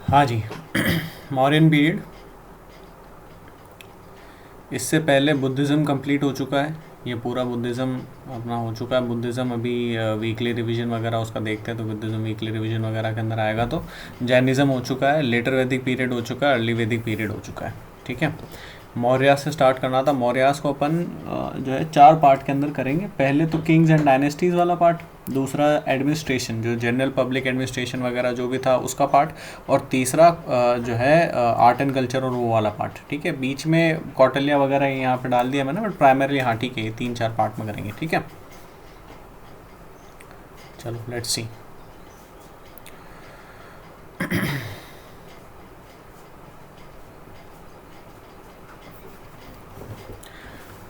हाँ जी। मौर्यन पीरियड, इससे पहले बुद्धिज़्म कंप्लीट हो चुका है। ये पूरा बुद्धिज़्म अपना हो चुका है। बुद्धिज़्म अभी वीकली रिवीजन वगैरह उसका देखते हैं, तो बुद्धिज़्म वीकली रिवीजन वगैरह के अंदर आएगा। तो जैनिज़्म हो चुका है, लेटर वैदिक पीरियड हो चुका है, अर्ली वैदिक पीरियड हो चुका है। ठीक है, मौर्य से स्टार्ट करना था। मौर्यास को अपन जो है 4 पार्ट के अंदर करेंगे। पहले तो किंग्स एंड डायनेस्टीज़ वाला पार्ट, दूसरा एडमिनिस्ट्रेशन, जो जनरल पब्लिक एडमिनिस्ट्रेशन वगैरह जो भी था उसका पार्ट, और तीसरा जो है आर्ट एंड कल्चर और वो वाला पार्ट। ठीक है, बीच में कौटिल्य वगैरह यहाँ पे डाल दिया मैंने, बट प्राइमरली हाँ ठीक है 3-4 पार्ट में करेंगे। ठीक है, चलो लेट्स सी।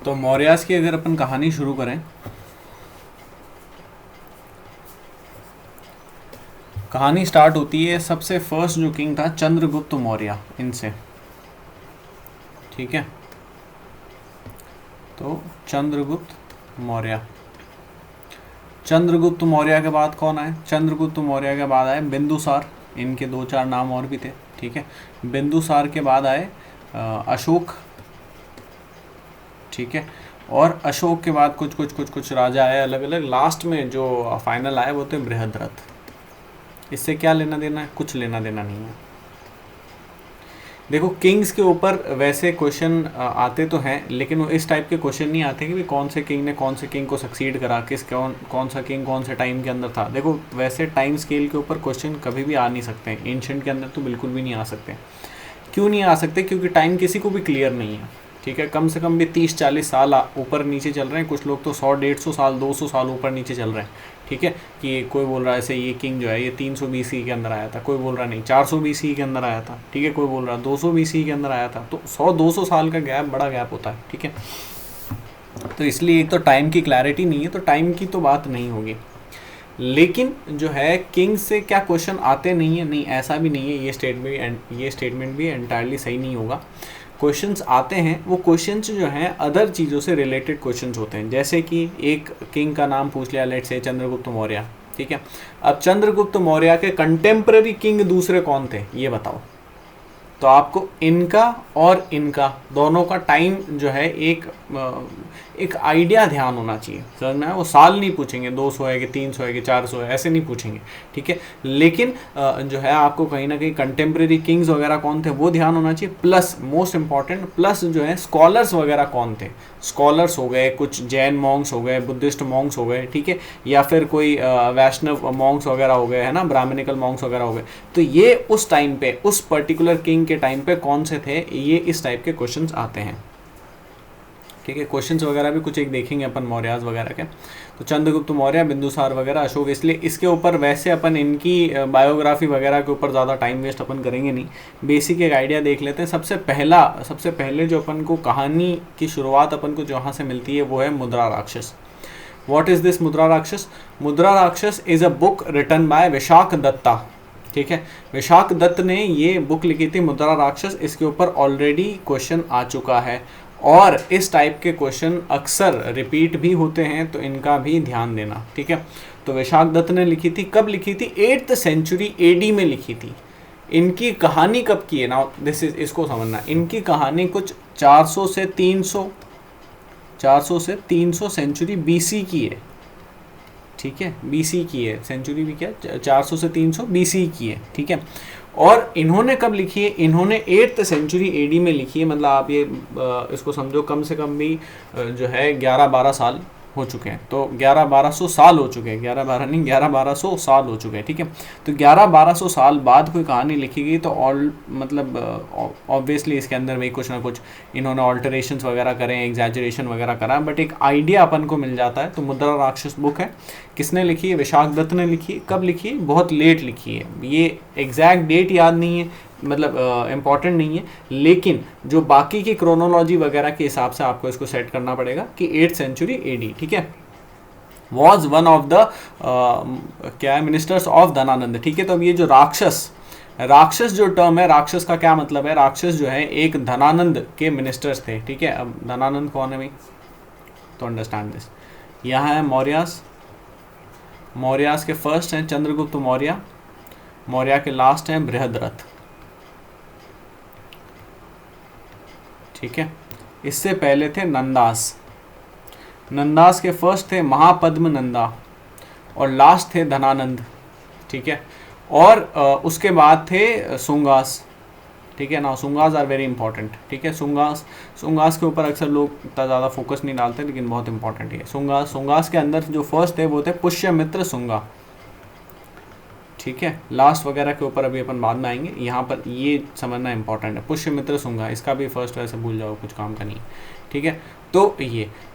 तो मौर्यास की अगर अपन कहानी शुरू करें, कहानी स्टार्ट होती है सबसे फर्स्ट जो किंग था चंद्रगुप्त मौर्य, इनसे। ठीक है, तो चंद्रगुप्त मौर्य। चंद्रगुप्त मौर्य के बाद कौन आए? चंद्रगुप्त मौर्य के बाद आए बिंदुसार। इनके 2-4 नाम और भी थे। ठीक है, बिंदुसार के बाद आए अशोक। ठीक है, और अशोक के बाद कुछ राजा आए अलग अलग। लास्ट में जो फाइनल आए वो थे बृहद्रथ। इससे क्या लेना देना है? कुछ लेना देना नहीं है। देखो, किंग्स के ऊपर वैसे क्वेश्चन आते तो हैं, लेकिन वो इस टाइप के क्वेश्चन नहीं आते कि भी कौन से किंग ने कौन से किंग को सक्सीड करा, कौन सा किंग कौन से टाइम के अंदर था। देखो, वैसे टाइम स्केल के ऊपर क्वेश्चन कभी भी आ नहीं सकते हैं। एंशिएंट के अंदर तो बिल्कुल भी नहीं आ सकते। क्यों नहीं आ सकते? क्योंकि टाइम किसी को भी क्लियर नहीं है। ठीक है, कम से कम भी 30-40 साल ऊपर नीचे चल रहे हैं। कुछ लोग तो 100-150 साल 200 साल ऊपर नीचे चल रहे हैं। ठीक है, कि कोई बोल रहा है ऐसे ये किंग जो है ये 300 BC के अंदर आया था, कोई बोल रहा नहीं 400 BC के अंदर आया था। ठीक है, कोई बोल रहा 200 BC के अंदर आया था। तो 100-200 साल का गैप बड़ा गैप होता है। ठीक है, तो इसलिए एक तो टाइम की क्लैरिटी नहीं है, तो टाइम की तो बात नहीं होगी। लेकिन जो है किंग से क्या क्वेश्चन आते नहीं है? नहीं, ऐसा भी नहीं है। ये स्टेटमेंट भी एंटायरली सही नहीं होगा। क्वेश्चंस आते हैं, वो क्वेश्चंस जो हैं अदर चीज़ों से रिलेटेड क्वेश्चंस होते हैं। जैसे कि एक किंग का नाम पूछ लिया, लेट्स से चंद्रगुप्त मौर्य। ठीक है, अब चंद्रगुप्त मौर्य के कंटेम्प्रेरी किंग दूसरे कौन थे ये बताओ। तो आपको इनका और इनका दोनों का टाइम जो है एक आइडिया ध्यान होना चाहिए। समझ में आया? वो साल नहीं पूछेंगे 200 है कि 300 है कि 400 है, ऐसे नहीं पूछेंगे। ठीक है, लेकिन जो है आपको कहीं ना कहीं कंटेम्प्रेरी किंग्स वगैरह कौन थे वो ध्यान होना चाहिए। प्लस मोस्ट इंपॉर्टेंट, प्लस जो है स्कॉलर्स वगैरह कौन थे। स्कॉलर्स हो गए, कुछ जैन मॉन्क्स हो गए, बुद्धिस्ट मॉन्क्स हो गए। ठीक है, या फिर कोई वैष्णव मॉन्क्स वगैरह हो गए, है ना, ब्राह्मणिकल मॉन्क्स वगैरह हो गए। तो ये उस टाइम पे, उस पर्टिकुलर किंग के टाइम पे कौन से थे, ये इस टाइप के क्वेश्चंस आते हैं। ठीक है, क्वेश्चंस वगैरह भी कुछ एक देखेंगे अपन मौर्याज वगैरह के। तो चंद्रगुप्त मौर्य, बिंदुसार वगैरह, अशोक, इसलिए इसके ऊपर वैसे अपन इनकी बायोग्राफी वगैरह के ऊपर ज़्यादा टाइम वेस्ट अपन करेंगे नहीं। बेसिक एक आइडिया देख लेते हैं। सबसे पहले जो अपन को कहानी की शुरुआत अपन को जहाँ से मिलती है वो है मुद्रा राक्षस। वॉट इज़ दिस मुद्रा Rakshas? Mudra Rakshas is a book written by Vishakh Datta. ठीक है, विशाख दत्त ने ये बुक लिखी थी मुद्रा राक्षस। इसके ऊपर ऑलरेडी क्वेश्चन आ चुका है, और इस टाइप के क्वेश्चन अक्सर रिपीट भी होते हैं, तो इनका भी ध्यान देना। ठीक है, तो विशाख दत्त ने लिखी थी। कब लिखी थी? 8th सेंचुरी AD में लिखी थी। इनकी कहानी कब की है ना, दिस इज, इसको समझना। इनकी कहानी कुछ 400 से 300 सेंचुरी BC की है। ठीक है, BC की है, सेंचुरी भी क्या, 400 से 300 BC की है। ठीक है, और इन्होंने कब लिखी है? इन्होंने 8th सेंचुरी AD में लिखी है। मतलब आप ये इसको समझो, कम से कम भी जो है 11-12 साल हो चुके हैं। तो 11-1200 साल हो चुके हैं, 11-12 नहीं, 11-1200 साल हो चुके हैं। ठीक है, तो 11-1200 साल बाद कोई कहानी लिखी गई, तो मतलब ऑब्वियसली इसके अंदर भी कुछ ना कुछ इन्होंने ऑल्टरेशंस वगैरह करें, एग्जैजरेशन वगैरह करा, बट एक आइडिया अपन को मिल जाता है। तो मुद्रा राक्षस बुक है, किसने लिखी है? विशाख दत्त ने लिखी है। कब लिखी है? बहुत लेट लिखी है। ये एग्जैक्ट डेट याद नहीं है, मतलब इम्पॉर्टेंट नहीं है, लेकिन जो बाकी की क्रोनोलॉजी वगैरह के हिसाब से आपको इसको सेट करना पड़ेगा कि 8th सेंचुरी AD। ठीक है, वॉज वन ऑफ द क्या है, मिनिस्टर्स ऑफ धनानंद। ठीक है, तो अब ये जो राक्षस जो टर्म है, राक्षस का क्या मतलब है? राक्षस जो है एक धनानंद के मिनिस्टर्स थे। ठीक है, अब धनानंद कौन है भाई? तो अंडरस्टैंड दिस। यहाँ है मौर्यास के फर्स्ट हैं चंद्रगुप्त मौर्य, मौर्य के लास्ट हैं बृहद्रथ। ठीक है। इससे पहले थे नंदास। नंदास के फर्स्ट थे महापद्म नंदा और लास्ट थे धनानंद। ठीक है। और उसके बाद थे सुंगास। ठीक है ना, सुंगास आर वेरी इंपॉर्टेंट। ठीक है, सुंगास के ऊपर अक्सर लोग इतना ज़्यादा फोकस नहीं डालते, लेकिन बहुत इंपॉर्टेंट है सुंगास के अंदर जो फर्स्ट थे वो थे पुष्यमित्र सुंगा। ठीक है, लास्ट वगैरह के ऊपर अभी अपन बाद में आएंगे, यहाँ पर ये समझना इंपॉर्टेंट है। पुष्यमित्र सुंगा, इसका भी फर्स्ट वैसे भूल जाओ, कुछ काम का नहीं। ठीक है, तो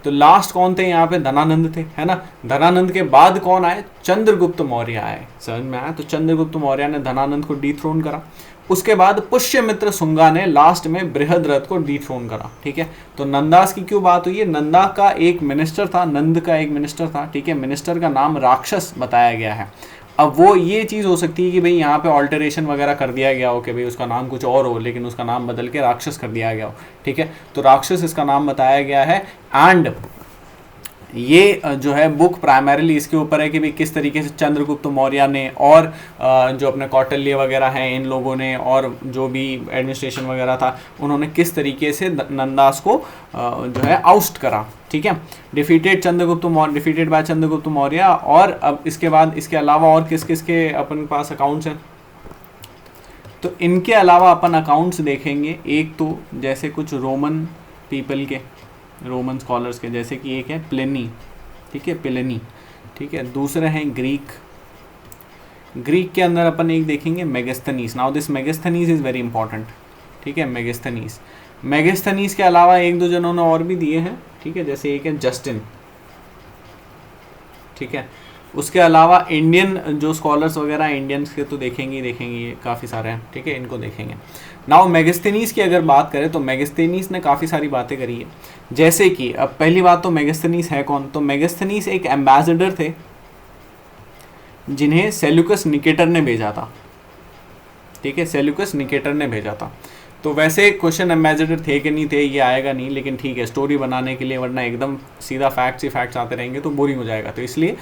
लास्ट कौन थे यहाँ पे? धनानंद थे, है ना। धनानंद के बाद कौन आए? चंद्रगुप्त मौर्य आए। समझ में आया? तो चंद्रगुप्त मौर्य ने धनानंद को डिथ्रोन करा। उसके बाद पुष्यमित्र सुंगा ने लास्ट में बृहद्रथ को डिथ्रोन करा। ठीक है, तो नंदास की क्यों बात हुई है? नंदा का एक मिनिस्टर था, नंद का एक मिनिस्टर था। ठीक है, मिनिस्टर का नाम राक्षस बताया गया है। अब वो ये चीज़ हो सकती है कि भाई यहाँ पे ऑल्टरेशन वगैरह कर दिया गया हो कि भाई उसका नाम कुछ और हो, लेकिन उसका नाम बदल के राक्षस कर दिया गया हो। ठीक है, तो राक्षस इसका नाम बताया गया है। एंड ये जो है बुक प्राइमरीली इसके ऊपर है कि भाई किस तरीके से चंद्रगुप्त मौर्य ने और जो अपने कौटिल्य वगैरह हैं इन लोगों ने, और जो भी एडमिनिस्ट्रेशन वगैरह था, उन्होंने किस तरीके से नंदास को जो है आउस्ट करा। ठीक है, डिफीटेड बाय चंद्रगुप्त मौर्य। और अब इसके बाद इसके अलावा और किस किस के अपन पास अकाउंट्स हैं? तो इनके अलावा अपन अकाउंट्स देखेंगे, एक तो जैसे कुछ रोमन पीपल के, रोमन स्कॉलर्स के, जैसे कि एक है प्लिनी। ठीक है, प्लिनी। ठीक है, दूसरे हैं ग्रीक के अंदर अपन एक देखेंगे Megasthenes. Now this Megasthenes is very important. ठीक है, मेगास्थनीज के अलावा एक दो जनों ने और भी दिए हैं। ठीक है, जैसे एक है जस्टिन। ठीक है, उसके अलावा इंडियन जो स्कॉलर्स वगैरह इंडियंस के तो देखेंगे ये काफ़ी सारे हैं। ठीक है, इनको देखेंगे। नाउ मेगास्थनीज की अगर बात करें तो मेगास्थनीज ने काफ़ी सारी बातें करी है। जैसे कि अब पहली बात तो मेगास्थनीज है कौन? तो मेगास्थनीज एक एम्बेसडर थे जिन्हें सेल्यूकस निकेटर ने भेजा था। ठीक है, सेल्यूकस निकेटर ने भेजा था। तो वैसे क्वेश्चन एम्बेसडर थे कि नहीं थे ये आएगा नहीं, लेकिन ठीक है स्टोरी बनाने के लिए, वरना एकदम सीधा फैक्ट्स आते रहेंगे तो बोरिंग हो जाएगा। तो इसलिए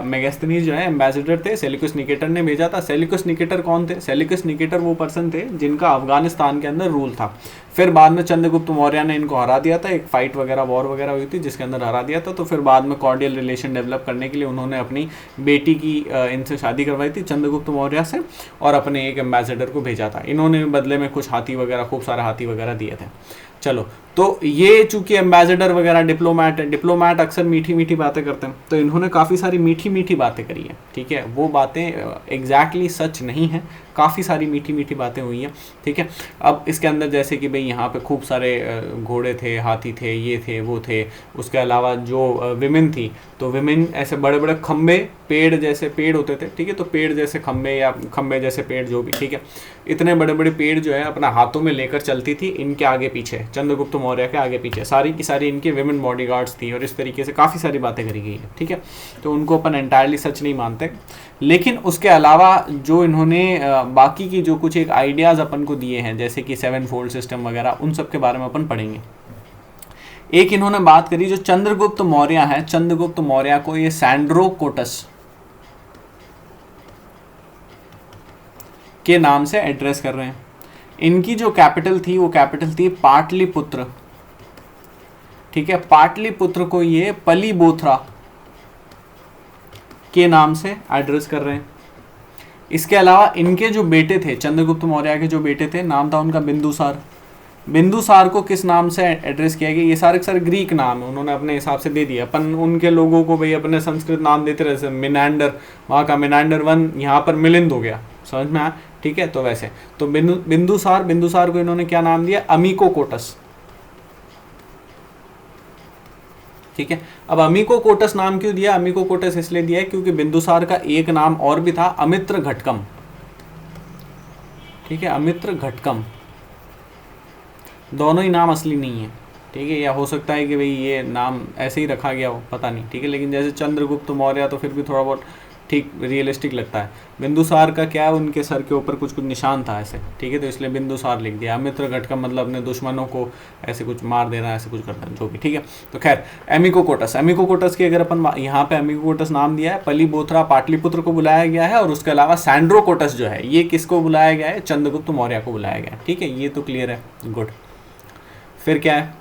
मेगास्थनीज जो है एम्बेसडर थे, सेल्यूकस निकेटर ने भेजा था। सेल्यूकस निकेटर कौन थे? सेल्यूकस निकेटर वो पर्सन थे जिनका अफगानिस्तान के अंदर रूल था। फिर बाद में चंद्रगुप्त मौर्य ने इनको हरा दिया था, एक फाइट वगैरह वॉर वगैरह हुई थी जिसके अंदर हरा दिया था। तो फिर बाद में कॉर्डियल रिलेशन डेवलप करने के लिए उन्होंने अपनी बेटी की इनसे शादी करवाई थी चंद्रगुप्त मौर्य से, और अपने एक एम्बेसडर को भेजा था। इन्होंने बदले में कुछ हाथी वगैरह, खूब सारे हाथी वगैरह दिए थे। चलो, तो ये चूंकि एम्बेसडर वगैरह डिप्लोमैट अक्सर मीठी मीठी बातें करते हैं, तो इन्होंने काफ़ी सारी मीठी मीठी बातें करी है। ठीक है, वो बातें एग्जैक्टली सच नहीं है, काफ़ी सारी मीठी मीठी बातें हुई हैं। ठीक है, अब इसके अंदर जैसे कि भाई यहाँ पे खूब सारे घोड़े थे, हाथी थे, ये थे, वो थे। उसके अलावा जो विमेन थी, तो विमेन ऐसे बड़े बड़े खम्बे, पेड़ जैसे पेड़ होते थे। ठीक है, तो पेड़ जैसे खम्बे या खम्बे जैसे पेड़ जो भी, ठीक है, इतने बड़े बड़े पेड़ जो है अपना हाथों में लेकर चलती थी इनके आगे पीछे, चंद्रगुप्त मौर्य के आगे पीछे। सारी की सारी इनकी विमेन बॉडीगार्ड्स थी, और इस तरीके से काफ़ी सारी बातें करी गई है। ठीक है, तो उनको अपन एंटायरली सच नहीं मानते, लेकिन उसके अलावा जो इन्होंने बाकी की जो कुछ एक आइडियाज़ अपन को दिए हैं, जैसे कि 7 फोल्ड सिस्टम वगैरह, उन सब के बारे में अपन पढ़ेंगे। एक इन्होंने बात करी जो चंद्रगुप्त मौर्य है, चंद्रगुप्त मौर्य को ये सैंड्रोकोटस के नाम से एड्रेस कर रहे हैं। इनकी जो कैपिटल थी वो कैपिटल थी पाटलिपुत्र। ठीक है, पाटलिपुत्र को ये पलीबोथरा के नाम से एड्रेस कर रहे हैं। इसके अलावा इनके जो बेटे थे, चंद्रगुप्त मौर्य के जो बेटे थे, नाम था उनका बिंदुसार। बिंदुसार को किस नाम से एड्रेस किया गया? ये सारे ग्रीक नाम है, उन्होंने अपने हिसाब से दे दिया। अपन उनके लोगों को भाई अपने संस्कृत नाम देते रहे, जैसे मिनांडर, वहाँ का मिनांडर 1 यहाँ पर मिलिंद हो गया। समझ में आया? ठीक है, तो वैसे तो बिंदुसार को इन्होंने क्या नाम दिया? अमीकोकोटस। ठीक है, अब अमीकोकोटस नाम क्यों दिया? अमीकोकोटस इसलिए दिया है क्योंकि बिंदुसार का एक नाम और भी था, अमित्र घटकम। ठीक है, अमित्र घटकम, दोनों ही नाम असली नहीं है। ठीक है, या हो सकता है कि भाई ये नाम ऐसे ही रखा गया हो, पता नहीं। ठीक है, लेकिन जैसे चंद्रगुप्त मौर्य तो फिर भी थोड़ा बहुत ठीक रियलिस्टिक लगता है। बिंदुसार का क्या है, उनके सर के ऊपर कुछ निशान था ऐसे। ठीक है, तो इसलिए बिंदुसार लिख दिया। अमित्र घटकम मतलब अपने दुश्मनों को ऐसे कुछ मार देना, ऐसे कुछ करना, जो भी। ठीक है, तो खैर अमीकोकोटस की अगर अपन यहाँ पे अमीकोकोटस नाम दिया है, पलीबोथरा पाटलिपुत्र को बुलाया गया है, और उसके अलावा सैंड्रोकोटस जो है ये किसको बुलाया गया है? चंद्रगुप्त मौर्य को बुलाया गया है। ठीक है, ये तो क्लियर है, गुड। फिर क्या है,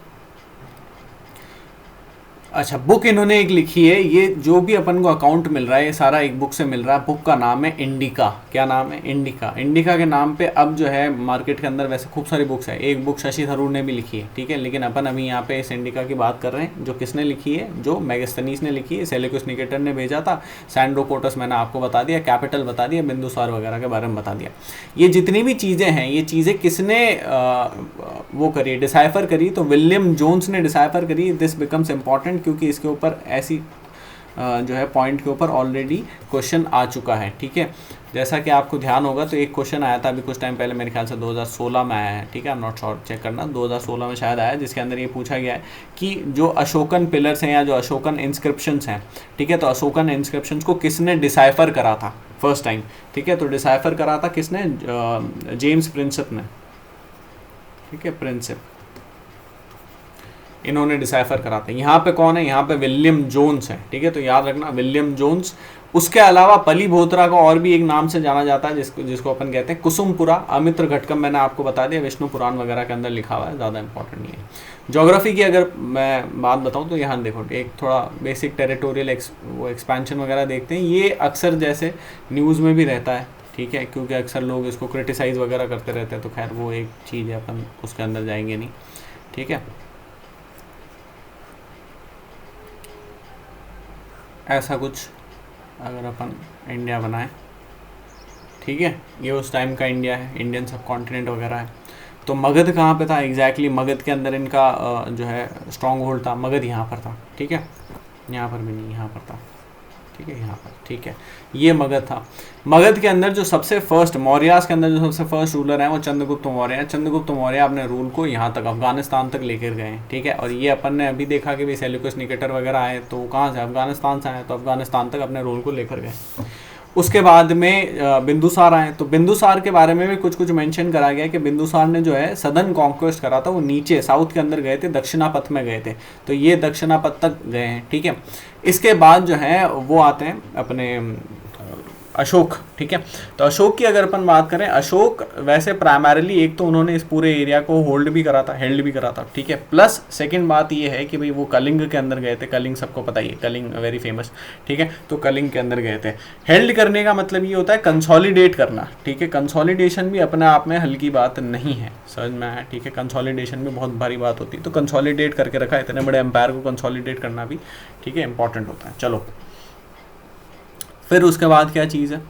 अच्छा बुक इन्होंने एक लिखी है, ये जो भी अपन को अकाउंट मिल रहा है ये सारा एक बुक से मिल रहा है। बुक का नाम है इंडिका। क्या नाम है? इंडिका। इंडिका के नाम पे अब जो है मार्केट के अंदर वैसे खूब सारी बुक्स है, एक बुक शशि थरूर ने भी लिखी है, ठीक है, लेकिन अपन अभी यहाँ पे इस इंडिका की बात कर रहे हैं जो किसने लिखी है, जो मेगास्थनीज ने लिखी है, सेलेकुस निकेटर ने भेजा था, सैंड्रो कोटस मैंने आपको बता दिया, कैपिटल बता दिया, बिंदुसार वगैरह के बारे में बता दिया। ये जितनी भी चीज़ें हैं ये चीज़ें किसने वो करी, डिसाइफर करी, तो विलियम जोन्स ने डिसाइफर करी। दिस बिकम्स इंपॉर्टेंट क्योंकि इसके ऊपर ऐसी जो है पॉइंट के ऊपर ऑलरेडी क्वेश्चन आ चुका है, ठीक है। जैसा कि आपको ध्यान होगा तो एक क्वेश्चन आया था अभी कुछ टाइम पहले, मेरे ख्याल से 2016 में आया है, ठीक है, I am not sure, check करना, 2016 में शायद आया, जिसके अंदर ये पूछा गया है कि जो अशोकन पिलर्स हैं या जो अशोकन इंस्क्रिप्शंस हैं, ठीक है, तो अशोकन इंस्क्रिप्शंस को किसने डिसाइफर करा था फर्स्ट टाइम, ठीक है, तो डिसाइफर करा था किसने, जेम्स प्रिंसेप ने, ठीक है, प्रिंसेप, इन्होंने डिसाइफर करा था। यहाँ पे कौन है, यहाँ पे विलियम जोन्स है, ठीक है, तो याद रखना विलियम जोन्स। उसके अलावा पली भोत्रा को और भी एक नाम से जाना जाता है जिसको अपन कहते हैं कुसुमपुरा। अमित्र घटकम मैंने आपको बता दिया, विष्णु पुराण वगैरह के अंदर लिखा हुआ है, ज़्यादा इंपॉर्टेंट नहीं है। ज्योग्राफी की अगर मैं बात बताऊँ तो यहाँ देखो एक थोड़ा बेसिक टेरिटोरियल वो एक्सपेंशन वगैरह देखते हैं, ये अक्सर जैसे न्यूज़ में भी रहता है, ठीक है, क्योंकि अक्सर लोग इसको क्रिटिसाइज़ वगैरह करते रहते हैं, तो खैर वो एक चीज़ है, अपन उसके अंदर जाएंगे नहीं, ठीक है। ऐसा कुछ अगर अपन इंडिया बनाए, ठीक है, ये उस टाइम का इंडिया है, इंडियन सब कॉन्टिनेंट वगैरह है। तो मगध कहाँ पे था एग्जैक्टली, मगध के अंदर इनका जो है स्ट्रॉन्ग होल्ड था, मगध यहाँ पर था, ठीक है, यहाँ पर भी नहीं, यहाँ पर था, ठीक है, यहाँ पर, ठीक है, ये मगध था। मगध के अंदर जो सबसे फर्स्ट, मौर्यास के अंदर जो सबसे फर्स्ट रूलर हैं वो चंद्रगुप्त मौर्य हैं। चंद्रगुप्त मौर्य अपने रूल को यहाँ तक अफगानिस्तान तक लेकर गए हैं, ठीक है, और ये अपन ने अभी देखा कि भाई सेल्यूकस निकेटर वगैरह आए तो कहाँ से, अफगानिस्तान से आए, तो अफगानिस्तान तक अपने रूल को लेकर गए। उसके बाद में बिंदुसार आए, तो बिंदुसार के बारे में भी कुछ कुछ मेंशन करा गया कि बिंदुसार ने जो है सदर्न कॉन्क्वेस्ट करा था, वो नीचे साउथ के अंदर गए थे, दक्षिणापथ में गए थे, तो ये दक्षिणापथ तक गए हैं, ठीक है। इसके बाद जो है वो आते हैं अपने अशोक, ठीक है, तो अशोक की अगर अपन बात करें, अशोक वैसे प्राइमरीली एक तो उन्होंने इस पूरे एरिया को होल्ड भी करा था, हेल्ड भी करा था, ठीक है, प्लस सेकंड बात ये है कि भाई वो कलिंग के अंदर गए थे, कलिंग सबको पता ही है, कलिंग वेरी फेमस, ठीक है, तो कलिंग के अंदर गए थे। हेल्ड करने का मतलब ये होता है कंसोलिडेट करना, ठीक है, कंसोलिडेशन भी अपने आप में हल्की बात नहीं है, समझ में आया, ठीक है, कंसोलिडेशन में बहुत भारी बात होती है, तो कंसोलिडेट करके रखा, इतने बड़े एम्पायर को कंसोलिडेट करना भी, ठीक है, इंपॉर्टेंट होता है। चलो फिर उसके बाद क्या चीज़ है,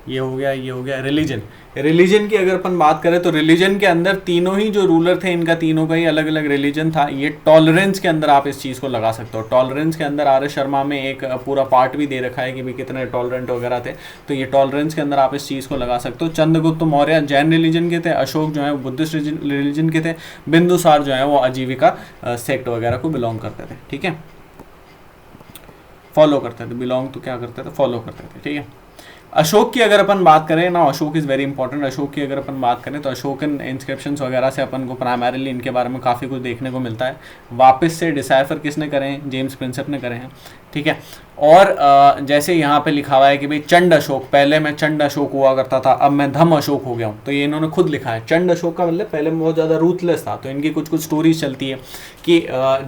ये हो गया, ये हो गया रिलीजन। रिलीजन की अगर अपन बात करें तो रिलीजन के अंदर तीनों ही जो रूलर थे इनका तीनों का ही अलग अलग रिलीजन था। ये टॉलरेंस के अंदर आप इस चीज़ को लगा सकते हो, टॉलरेंस के अंदर आर एस शर्मा में एक पूरा पार्ट भी दे रखा है कि भाई कितने टॉलरेंट वगैरह थे, तो ये टॉलरेंस के अंदर आप इस चीज़ को लगा सकते हो। चंद्रगुप्त मौर्य जैन रिलीजन के थे, अशोक जो है वो बुद्धिस्ट रिलीजन के थे, बिंदुसार जो है वो आजीविका सेक्ट वगैरह को बिलोंग करते थे, ठीक है, फॉलो करते थे, बिलोंग तो क्या करते थे, फॉलो करते थे, ठीक है। अशोक की अगर अपन बात करें ना, Ashok is very important. Ashok की अगर अपन बात करें तो अशोकन इंस्क्रिप्शंस वगैरह से अपन को प्राइमरीली इनके बारे में काफ़ी कुछ देखने को मिलता है। वापस से डिसाइफर किसने करे हैं, जेम्स प्रिंसेप ने करे हैं, ठीक है। और जैसे यहाँ पे लिखा हुआ है कि भाई चंड अशोक, पहले मैं चंड अशोक हुआ करता था, अब मैं धम अशोक हो गया हूँ, तो ये इन्होंने खुद लिखा है। चंड अशोक का मतलब पहले बहुत ज़्यादा रूथलेस था, तो इनकी कुछ कुछ स्टोरीज चलती है कि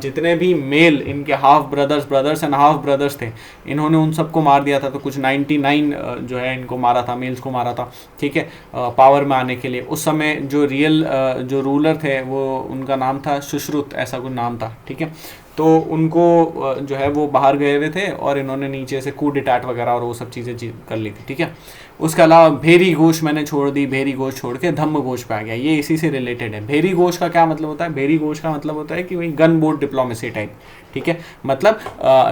जितने भी मेल इनके half brothers and half brothers थे, इन्होंने उन सबको मार दिया था, तो कुछ 99 जो है इनको मारा था, मेल्स को मारा था, ठीक है, पावर में आने के लिए। उस समय जो रियल जो रूलर थे वो उनका नाम था सुश्रुत, ऐसा कुछ नाम था, ठीक है, तो उनको जो है वो बाहर गए हुए थे और इन्होंने नीचे से कूड अटैक वगैरह और वो सब चीज़ें कर ली थी, ठीक है। उसके अलावा भेरी घोष मैंने छोड़ दी, भेरी घोष छोड़ के धम्म घोष पे आ गया, ये इसी से रिलेटेड है। भेरी घोष का क्या मतलब होता है, भेरी घोष का मतलब होता है कि वही गन बोर्ड डिप्लोमेसी टाइप, ठीक है, मतलब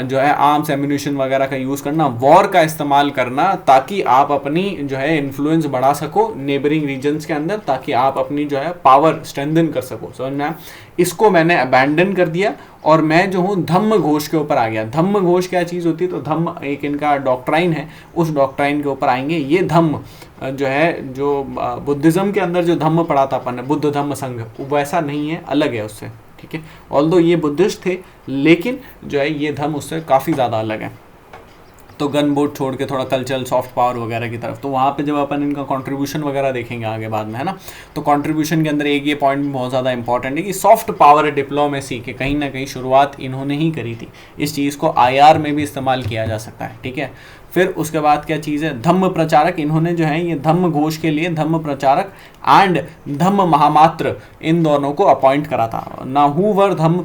जो है आर्म्स एम्यूनिशन वगैरह का यूज़ करना, वॉर का इस्तेमाल करना, ताकि आप अपनी जो है इन्फ्लुएंस बढ़ा सको नेबरिंग रीजन्स के अंदर, ताकि आप अपनी जो है पावर स्ट्रेंथन कर सको, समझ में। इसको मैंने अबैंडन कर दिया और मैं जो हूँ धम्म घोष के ऊपर आ गया। धम्म घोष क्या चीज़ होती है, तो धम्म एक इनका डॉक्ट्राइन है, उस डॉक्ट्राइन के ऊपर आएंगे। ये धम्म जो है, जो बुद्धिज़्म के अंदर जो धम्म पढ़ा था अपन ने, बुद्ध धम्म संघ, वैसा नहीं है, अलग है उससे, ठीक है। ऑल्दो ये बुद्धिस्ट थे, लेकिन जो है ये धम्म उससे काफ़ी ज़्यादा अलग है। तो गन बोट छोड़ के थोड़ा कल्चरल सॉफ्ट पावर वगैरह की तरफ, तो वहाँ पे जब अपन इनका कंट्रीब्यूशन वगैरह देखेंगे आगे बाद में, है ना, तो कंट्रीब्यूशन के अंदर एक ये पॉइंट भी बहुत ज़्यादा इंपॉर्टेंट है कि सॉफ्ट पावर डिप्लोमेसी के कहीं ना कहीं शुरुआत इन्होंने ही करी थी। इस चीज़ को आईआर में भी इस्तेमाल किया जा सकता है, ठीक है। फिर उसके बाद क्या चीज़ है, धम्म प्रचारक, इन्होंने जो है ये धम्म घोष के लिए धम्म प्रचारक एंड धम्म महामात्र इन दोनों को अपॉइंट करा था। ना हु वर धम्म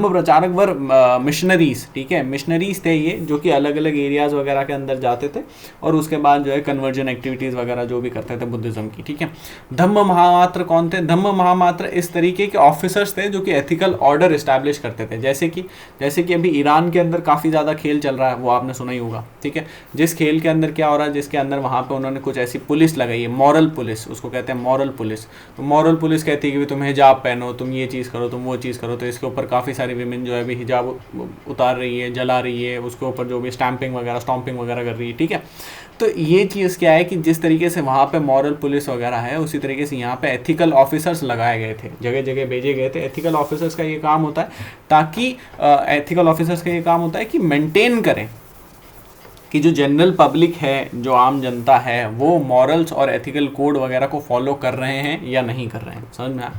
प्रचारक वर मिशनरीज, ठीक है, मिशनरीज थे ये, जो कि अलग अलग एरियाज वगैरह के अंदर जाते थे और उसके बाद जो है कन्वर्जन एक्टिविटीज़ वगैरह जो भी करते थे बुद्धिज़्म की, ठीक है। धम्म महामात्र कौन थे? धम्म महामात्र इस तरीके के ऑफिसर्स थे जो कि एथिकल ऑर्डर इस्टेब्लिश करते थे। जैसे कि अभी ईरान के अंदर काफ़ी ज़्यादा खेल चल रहा है, वो आपने सुना ही होगा, ठीक है। जिस खेल के अंदर क्या हो रहा है, जिसके अंदर वहाँ पे उन्होंने कुछ ऐसी पुलिस लगाई है, मॉरल पुलिस उसको कहते हैं, मॉरल पुलिस। तो मॉरल पुलिस कहती है कि तुम हिजाब पहनो, तुम ये चीज़ करो, तुम वो चीज़ करो। तो इसके ऊपर काफ़ी सारी विमेन जो है अभी हिजाब उतार रही है, जला रही है, उसके ऊपर जो भी स्टैंपिंग वगैरह कर रही है, ठीक है। तो ये चीज़ क्या है कि जिस तरीके से वहाँ पे मॉरल पुलिस वगैरह है, उसी तरीके से यहाँ पे एथिकल ऑफिसर्स लगाए गए थे, जगह जगह भेजे गए थे। एथिकल ऑफिसर्स का ये काम होता है कि मेंटेन करें कि जो जनरल पब्लिक है, जो आम जनता है, वो मॉरल्स और एथिकल कोड वगैरह को फॉलो कर रहे हैं या नहीं कर रहे हैं। समझ में आया?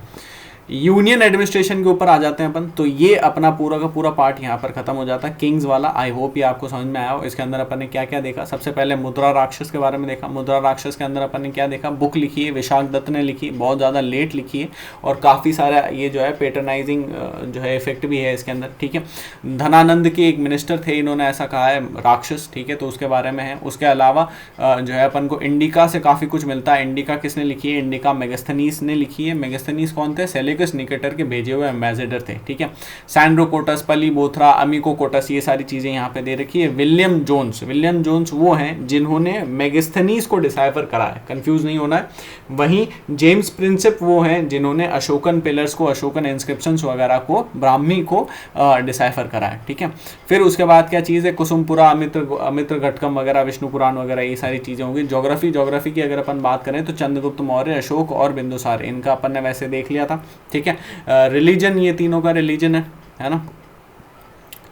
यूनियन एडमिनिस्ट्रेशन के ऊपर आ जाते हैं अपन। तो ये अपना पूरा का पूरा पार्ट यहाँ पर खत्म हो जाता है, किंग्स वाला। आई होप ये आपको समझ में आया हो। इसके अंदर अपन ने क्या क्या देखा? सबसे पहले मुद्रा राक्षस के बारे में देखा। मुद्रा राक्षस के अंदर अपन ने क्या देखा? बुक लिखी है, विशाख दत्त ने लिखी, बहुत ज़्यादा लेट लिखी है और काफ़ी सारा ये जो है पेटर्नाइजिंग जो है इफेक्ट भी है इसके अंदर, ठीक है। धनानंद के एक मिनिस्टर थे, इन्होंने ऐसा कहा है राक्षस, ठीक है, तो उसके बारे में है। उसके अलावा जो है अपन को इंडिका से काफ़ी कुछ मिलता है। इंडिका किसने लिखी है? इंडिका मेगास्थनीस ने लिखी है। मेगास्थनीस कौन थे? सेलेकस निकेटर के भेजे हुए एम्बेसडर थे, ठीक है। सैंड्रो कोटस, पली बोथरा, अमिको कोटस, ये सारी चीजें यहाँ पे दे रखी है। विलियम जोन्स वो हैं जिन्होंने मेगास्थनीस को डिसाइफर करा है, कंफ्यूज नहीं होना है। वहीं जेम्स प्रिंसिप वो हैं जिन्होंने अशोकन पिलर्स को, अशोकन इंस्क्रिप्शंस वगैरह को, ब्राह्मी को डिसाइफर करा है, ठीक है। फिर उसके बाद क्या चीज़ है? कुसुमपुरा, अमित्र घटकम वगैरह, विष्णु पुराण वगैरह, ये सारी चीज़ें होंगी। ज्योग्राफी की अगर अपन बात करें तो चंद्रगुप्त मौर्य, अशोक और बिंदुसार, इनका अपन ने वैसे देख लिया था, ठीक है। रिलीजन, ये तीनों का रिलीजन है ना।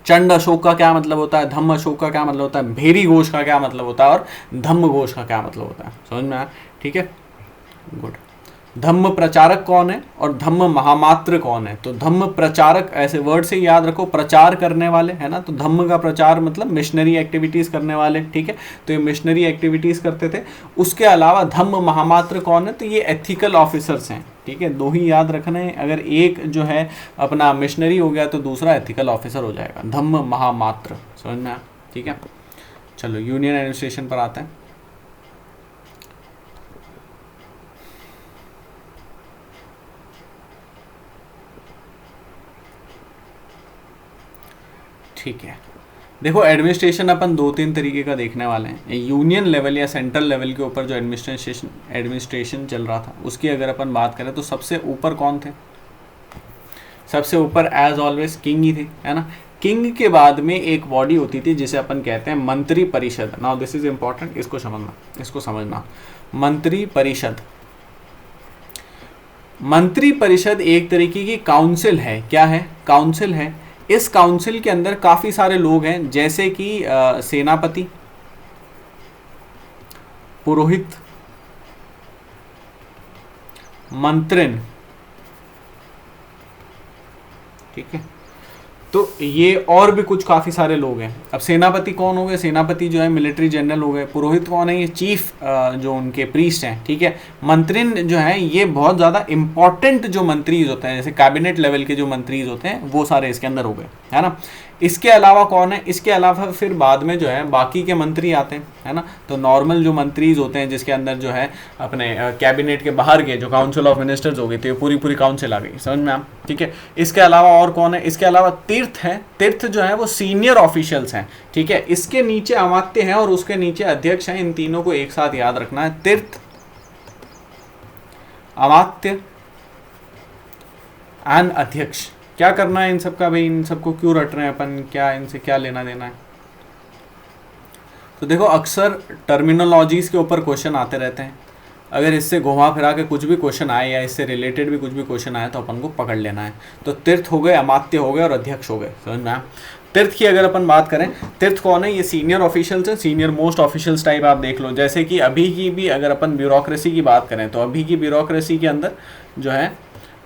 चंड अशोक का क्या मतलब होता है, धम्म अशोक का क्या मतलब होता है, भेरी घोष का क्या मतलब होता है और धम्म घोष का क्या मतलब होता है, समझ में आया? ठीक है, गुड। धम्म प्रचारक कौन है और धम्म महामात्र कौन है? तो धम्म प्रचारक ऐसे वर्ड से याद रखो, प्रचार करने वाले, है ना। तो धम्म का प्रचार मतलब मिशनरी एक्टिविटीज करने वाले, ठीक है। तो ये मिशनरी एक्टिविटीज करते थे। उसके अलावा धम्म महामात्र कौन है? तो ये एथिकल ऑफिसर्स हैं, ठीक है। दो ही याद रखना है, अगर एक जो है अपना मिशनरी हो गया तो दूसरा एथिकल ऑफिसर हो जाएगा, धम्म महामात्र, समझ में आया? ठीक है, चलो यूनियन एडमिनिस्ट्रेशन पर आते हैं। ठीक है, देखो एडमिनिस्ट्रेशन अपन 2-3 तरीके का देखने वाले हैं। यूनियन लेवल या सेंट्रल लेवल के ऊपर जो एडमिनिस्ट्रेशन चल रहा था, उसकी अगर अपन बात करें तो सबसे ऊपर कौन थे? सबसे ऊपर एज ऑलवेज किंग ही थे, है ना। किंग के बाद में एक बॉडी होती थी जिसे अपन कहते हैं मंत्री परिषद। नाउ दिस इज इंपॉर्टेंट, इसको समझना। मंत्री परिषद एक तरीके की काउंसिल है। क्या है? काउंसिल है। इस काउंसिल के अंदर काफी सारे लोग हैं, जैसे कि सेनापति, पुरोहित, मंत्रिन, ठीक है। तो ये और भी कुछ काफ़ी सारे लोग हैं। अब सेनापति कौन हो गए? सेनापति जो है मिलिट्री जनरल हो गए। पुरोहित कौन है? ये चीफ जो उनके प्रीस्ट हैं, ठीक है। मंत्रिन जो है ये बहुत ज़्यादा इंपॉर्टेंट जो मंत्रीज होते हैं, जैसे कैबिनेट लेवल के जो मंत्रीज होते हैं, वो सारे इसके अंदर हो गए, है ना। इसके अलावा कौन है? इसके अलावा फिर बाद में जो है बाकी के मंत्री आते हैं, है ना। तो नॉर्मल जो मंत्रीज होते हैं, जिसके अंदर जो है अपने कैबिनेट के बाहर के जो काउंसिल ऑफ मिनिस्टर्स हो गए, तो ये पूरी काउंसिल आ गई, समझ में आप? ठीक है। इसके अलावा और कौन है? इसके अलावा तीर्थ है। तीर्थ जो है वो सीनियर ऑफिशियल्स हैं, ठीक है। इसके नीचे अमात्य हैं और उसके नीचे अध्यक्ष हैं। इन तीनों को एक साथ याद रखना है, तीर्थ, अमात्य एंड अध्यक्ष। क्या करना है इन सबका भाई? इन सबको क्यों रट रहे हैं अपन? क्या इनसे क्या लेना देना है? तो देखो अक्सर टर्मिनोलॉजीज के ऊपर क्वेश्चन आते रहते हैं। अगर इससे घुमा फिरा के कुछ भी क्वेश्चन आए या इससे रिलेटेड भी कुछ भी क्वेश्चन आए तो अपन को पकड़ लेना है। तो तीर्थ हो गए, अमात्य हो गए और अध्यक्ष हो गए, समझ में आया? तीर्थ की अगर अपन बात करें, तीर्थ कौन है, ये सीनियर ऑफिशियल्स हैं, सीनियर मोस्ट ऑफिशियल्स टाइप आप देख लो। जैसे कि अभी की भी अगर अपन ब्यूरोक्रेसी की बात करें तो अभी की ब्यूरोक्रेसी के अंदर जो है,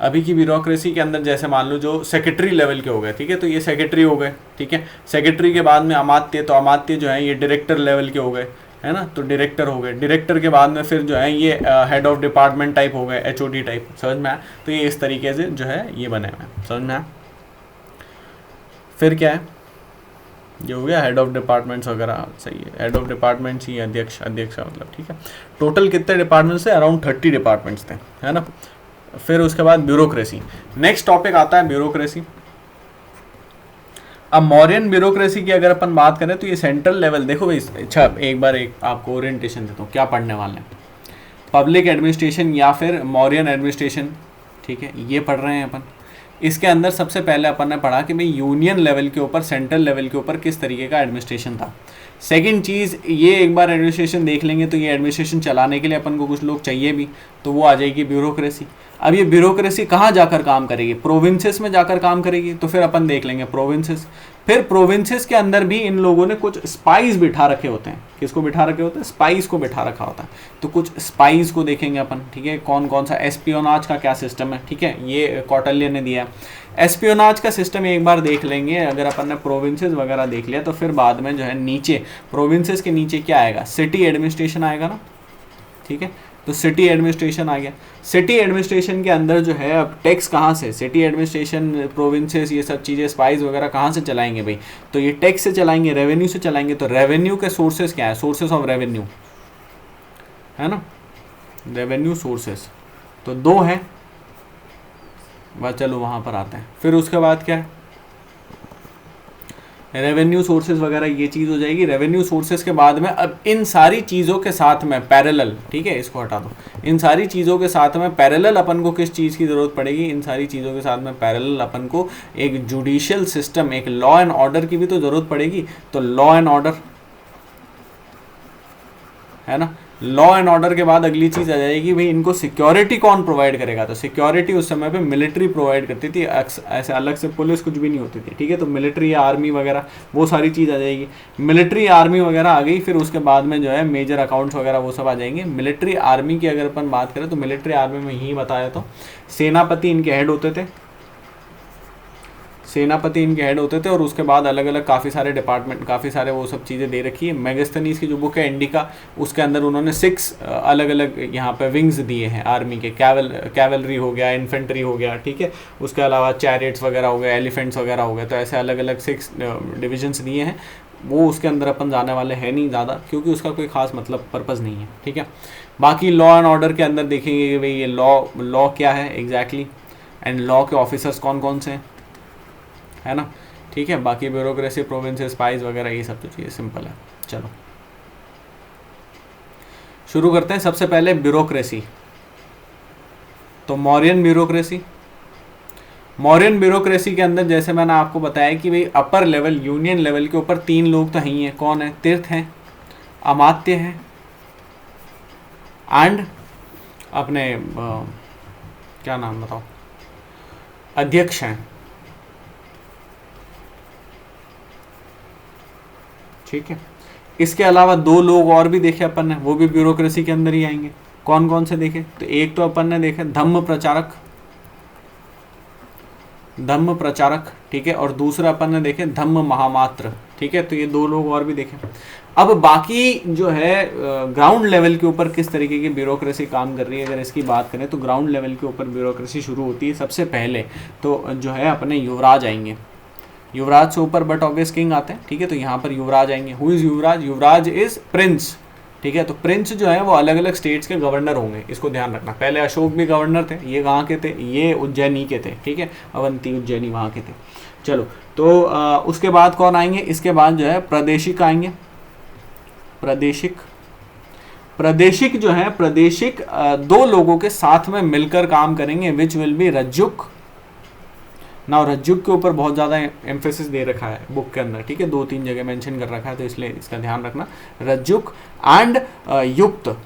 अभी की ब्यूरोक्रेसी के अंदर जैसे मान लो जो सेक्रेटरी लेवल के हो गए, ठीक है, तो ये सेक्रेटरी हो गए, ठीक है। सेक्रेटरी के बाद में अमात्य, तो अमात्य जो है ये डायरेक्टर लेवल के हो गए, है ना, तो डायरेक्टर हो गए। डायरेक्टर के बाद में फिर जो है ये हेड ऑफ डिपार्टमेंट टाइप हो गए, एचओडी टाइप, समझ में आया। तो ये इस तरीके से जो है ये बने हुए हैं, समझ में आया। फिर क्या है, ये हो गया हेड ऑफ डिपार्टमेंट्स वगैरह, सही है, हेड ऑफ डिपार्टमेंट्स ही अध्यक्ष, अध्यक्ष का मतलब, ठीक है। टोटल कितने डिपार्टमेंट्स थे, अराउंड 30 डिपार्टमेंट्स थे, है ना। फिर उसके बाद ब्यूरोक्रेसी, नेक्स्ट टॉपिक आता है ब्यूरोक्रेसी। अब मौर्यन ब्यूरोक्रेसी की अगर अपन बात करें तो ये सेंट्रल लेवल, देखो भाई, अच्छा एक बार एक आपको ओरिएंटेशन देता हूँ क्या पढ़ने वाले हैं। पब्लिक एडमिनिस्ट्रेशन या फिर मौर्यन एडमिनिस्ट्रेशन, ठीक है, ये पढ़ रहे हैं अपन। इसके अंदर सबसे पहले अपन ने पढ़ा कि भाई यूनियन लेवल के ऊपर, सेंट्रल लेवल के ऊपर किस तरीके का एडमिनिस्ट्रेशन था। सेकंड चीज़, ये एक बार एडमिनिस्ट्रेशन देख लेंगे तो ये एडमिनिस्ट्रेशन चलाने के लिए अपन को कुछ लोग चाहिए भी, तो वो आ जाएगी ब्यूरोक्रेसी। अब ये ब्यूरोक्रेसी कहाँ जाकर काम करेगी, प्रोविंसेस में जाकर काम करेगी, तो फिर अपन देख लेंगे प्रोविंसेस। फिर प्रोविंसेस के अंदर भी इन लोगों ने कुछ स्पाइस बिठा रखे होते हैं, किसको बिठा रखे होते हैं, स्पाइस को बिठा रखा होता है। तो कुछ स्पाइस को देखेंगे अपन, ठीक है, कौन कौन सा, एस्पियोनाज का क्या सिस्टम है, ठीक है, ये कौटिल्य ने दिया है। एस्पियोनाज का सिस्टम एक बार देख लेंगे, अगर अपन ने प्रोविंसेस वगैरह देख लिया तो फिर बाद में जो है नीचे प्रोविंसेस के नीचे क्या आएगा, सिटी एडमिनिस्ट्रेशन आएगा ना, ठीक है। तो सिटी एडमिनिस्ट्रेशन आ गया। सिटी एडमिनिस्ट्रेशन के अंदर जो है अब टैक्स कहाँ से, सिटी एडमिनिस्ट्रेशन, प्रोविंसेस, ये सब चीज़ें स्पाइस वगैरह कहाँ से चलाएंगे भाई, तो ये टैक्स से चलाएंगे, रेवेन्यू से चलाएंगे। तो रेवेन्यू के सोर्सेस क्या है, सोर्सेस ऑफ रेवेन्यू, है ना, रेवेन्यू सोर्सेस तो दो हैं, बस चलो वहाँ पर आते हैं। फिर उसके बाद क्या है, रेवेन्यू सोर्सेज वगैरह ये चीज़ हो जाएगी। रेवेन्यू सोर्सेज के बाद में अब इन सारी चीज़ों के साथ में पैरेलल, ठीक है, इसको हटा दो, इन सारी चीज़ों के साथ में पैरेलल अपन को किस चीज़ की ज़रूरत पड़ेगी, इन सारी चीज़ों के साथ में पैरेलल अपन को एक जुडिशियल सिस्टम, एक लॉ एंड ऑर्डर की भी तो ज़रूरत पड़ेगी। तो लॉ एंड ऑर्डर, है ना, लॉ एंड ऑर्डर के बाद अगली चीज़ आ जाएगी भाई इनको सिक्योरिटी कौन प्रोवाइड करेगा। तो सिक्योरिटी उस समय पे मिलिट्री प्रोवाइड करती थी, ऐसे अलग से पुलिस कुछ भी नहीं होती थी, ठीक है। तो मिलिट्री या आर्मी वगैरह वो सारी चीज़ आ जाएगी। मिलिट्री आर्मी वगैरह आ गई, फिर उसके बाद में जो है मेजर अकाउंट्स वगैरह वो सब आ जाएंगे। मिलिट्री आर्मी की अगर अपन बात करें तो मिलिट्री आर्मी में यही बताया तो सेनापति इनके हेड होते थे, सेनापति इनके हेड होते थे। और उसके बाद अलग अलग काफ़ी सारे डिपार्टमेंट, काफ़ी सारे वो सब चीज़ें दे रखी है। मेगास्थनीज की जो बुक है इंडिका, उसके अंदर उन्होंने 6 अलग अलग यहाँ पे विंग्स दिए हैं आर्मी के। कैवलरी हो गया, इन्फेंट्री हो गया, ठीक है, उसके अलावा चैरियट्स वगैरह हो गए, एलिफेंट्स वगैरह हो गए। तो ऐसे अलग अलग 6 डिविजन्स दिए हैं। वो उसके अंदर अपन जाने वाले हैं नहीं ज़्यादा, क्योंकि उसका कोई खास मतलब पर्पज़ नहीं है, ठीक है। बाकी लॉ एंड ऑर्डर के अंदर देखेंगे कि भाई ये लॉ क्या है एग्जैक्टली, एंड लॉ के ऑफिसर्स कौन कौन से हैं, है ना, ठीक है। बाकी ब्यूरोक्रेसी, प्रोविंसेस, स्पाइस वगैरह ये सब तो चीज़ें सिंपल है। चलो शुरू करते हैं। सबसे पहले ब्यूरोक्रेसी, तो मौर्यन ब्यूरोक्रेसी। मौर्यन ब्यूरोक्रेसी के अंदर जैसे मैंने आपको बताया कि भाई अपर लेवल, यूनियन लेवल के ऊपर 3 लोग तो ही हैं। कौन है, तीर्थ हैं, अमात्य हैं, एंड अपने क्या नाम बताओ, अध्यक्ष हैं, ठीक है। इसके अलावा 2 लोग और भी देखे अपन ने, वो भी ब्यूरोक्रेसी के अंदर ही आएंगे। कौन कौन से देखे, तो एक तो अपन ने देखे धम्म प्रचारक, धम्म प्रचारक, ठीक है, और दूसरा अपन ने देखे धम्म महामात्र, ठीक है। तो ये 2 लोग और भी देखे। अब बाकी जो है ग्राउंड लेवल के ऊपर किस तरीके की ब्यूरोक्रेसी काम कर रही है, अगर इसकी बात करें तो ग्राउंड लेवल के ऊपर ब्यूरोक्रेसी शुरू होती है सबसे पहले तो जो है अपने युवराज आएंगे। युवराज से ऊपर बट ऑब्वियस किंग आते हैं, ठीक है। तो यहाँ पर युवराज आएंगे। Who is Yuvraj, Yuvraj is Prince, ठीक है। तो प्रिंस जो है वो अलग अलग स्टेट्स के गवर्नर होंगे, इसको ध्यान रखना। पहले अशोक भी गवर्नर थे, ये कहाँ के थे, ये उज्जैनी के थे, ठीक है, अवंती उज्जैनी वहाँ के थे। चलो तो उसके बाद कौन आएंगे, इसके बाद जो है प्रादेशिक आएंगे। प्रादेशिक, प्रादेशिक जो है, प्रादेशिक 2 लोगों के साथ में मिलकर काम करेंगे, विच विल बी रज्जुक। ना रज्जुक के ऊपर बहुत ज़्यादा एम्फेसिस दे रखा है बुक के अंदर, ठीक है, 2-3 जगह मेंशन कर रखा है, तो इसलिए इसका ध्यान रखना। रज्जुक एंड युक्त,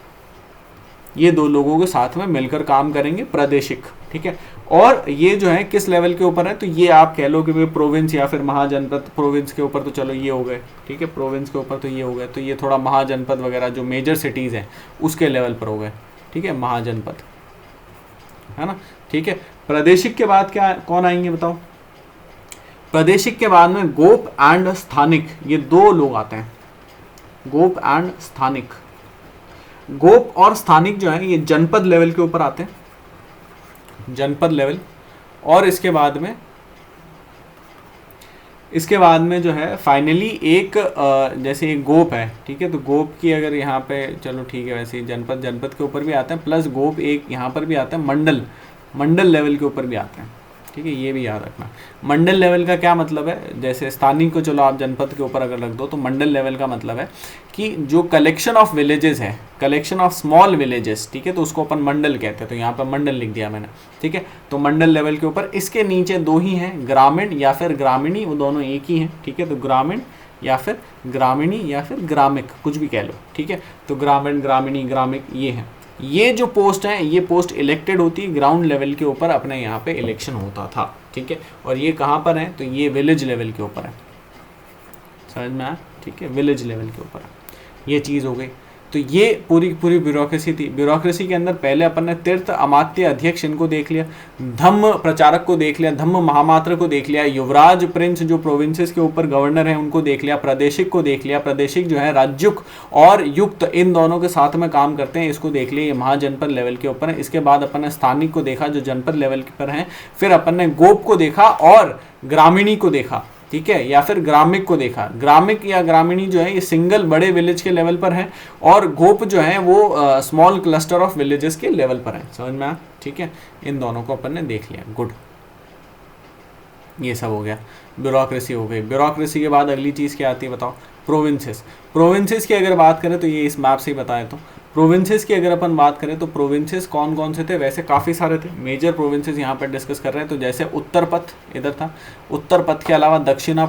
ये 2 लोगों के साथ में मिलकर काम करेंगे, प्रादेशिक, ठीक है। और ये जो है किस लेवल के ऊपर है, तो ये आप कह लो कि भाई प्रोविंस या फिर महाजनपद। प्रोविंस के ऊपर तो चलो ये हो गए, ठीक है, प्रोविंस के ऊपर तो ये हो गए, तो ये थोड़ा महाजनपद वगैरह जो मेजर सिटीज़ हैं उसके लेवल पर हो गए, ठीक है, महाजनपद, है ना, ठीक है। प्रादेशिक के बाद क्या कौन आएंगे बताओ? प्रादेशिक के बाद में गोप एंड स्थानिक, ये दो लोग आते हैं, गोप एंड स्थानिक। गोप और स्थानिक जो है ये जनपद लेवल के ऊपर आते हैं, जनपद लेवल। और इसके बाद में जो है फाइनली एक जैसे एक गोप है, ठीक है, तो गोप की अगर यहाँ पे चलो ठीक है, वैसे ही जनपद के ऊपर भी आते हैं, प्लस गोप एक यहाँ पर भी आता है, मंडल लेवल के ऊपर भी आते हैं, ठीक है, ये भी याद रखना। मंडल लेवल का क्या मतलब है, जैसे स्थानीय को चलो आप जनपद के ऊपर अगर रख दो, तो मंडल लेवल का मतलब है कि जो कलेक्शन ऑफ विलेजेस है, कलेक्शन ऑफ स्मॉल विलेजेस, ठीक है, तो उसको अपन मंडल कहते हैं, तो यहाँ पर मंडल लिख दिया मैंने, ठीक है। तो मंडल लेवल के ऊपर इसके नीचे दो ही हैं, ग्रामीण या फिर ग्रामीणी, वो दोनों एक ही हैं, ठीक है, तो ग्रामीण या फिर ग्रामीणी या फिर ग्रामिक, कुछ भी कह लो, ठीक है। तो ग्रामीण, ग्रामीणी, ग्रामिक ये हैं। ये जो पोस्ट हैं, ये पोस्ट इलेक्टेड होती है ग्राउंड लेवल के ऊपर, अपने यहाँ पे इलेक्शन होता था, ठीक है। और ये कहाँ पर है, तो ये विलेज लेवल के ऊपर है, समझ में आया, ठीक है, विलेज लेवल के ऊपर है। ये चीज़ हो गई। तो ये पूरी ब्यूरोक्रेसी थी। ब्यूरोक्रेसी के अंदर पहले अपन ने तीर्थ अमात्य अध्यक्ष इनको देख लिया, धम्म प्रचारक को देख लिया, धम्म महामात्र को देख लिया, युवराज प्रिंस जो प्रोविंसेस के ऊपर गवर्नर हैं उनको देख लिया, प्रादेशिक को देख लिया, प्रादेशिक जो है राज्युक और युक्त इन दोनों के साथ में काम करते हैं, इसको देख लिया, ये महाजनपद लेवल के ऊपर है। इसके बाद अपन ने स्थानिक को देखा जो जनपद लेवल पर है, फिर अपन ने गोप को देखा और ग्रामीणी को देखा, ठीक है, या फिर ग्रामिक को देखा। ग्रामिक या ग्रामीणी जो है ये सिंगल बड़े विलेज के लेवल पर है, और गोप जो है वो स्मॉल क्लस्टर ऑफ विलेजेस के लेवल पर है, समझ में आया, ठीक है। इन दोनों को अपन ने देख लिया, गुड, ये सब हो गया, ब्यूरोक्रेसी हो गई। ब्यूरोक्रेसी के बाद अगली चीज़ क्या आती है बताओ? प्रोविंसेस। प्रोविंसेस की अगर बात करें तो ये इस मैप से ही बताया, तो प्रोविंसेस की अगर अपन बात करें तो प्रोविंसेस कौन कौन से थे, वैसे काफ़ी सारे थे। मेजर प्रोविंसेस यहाँ पर डिस्कस कर रहे हैं, तो जैसे उत्तर पथ इधर था, उत्तर पथ के अलावा दक्षिणा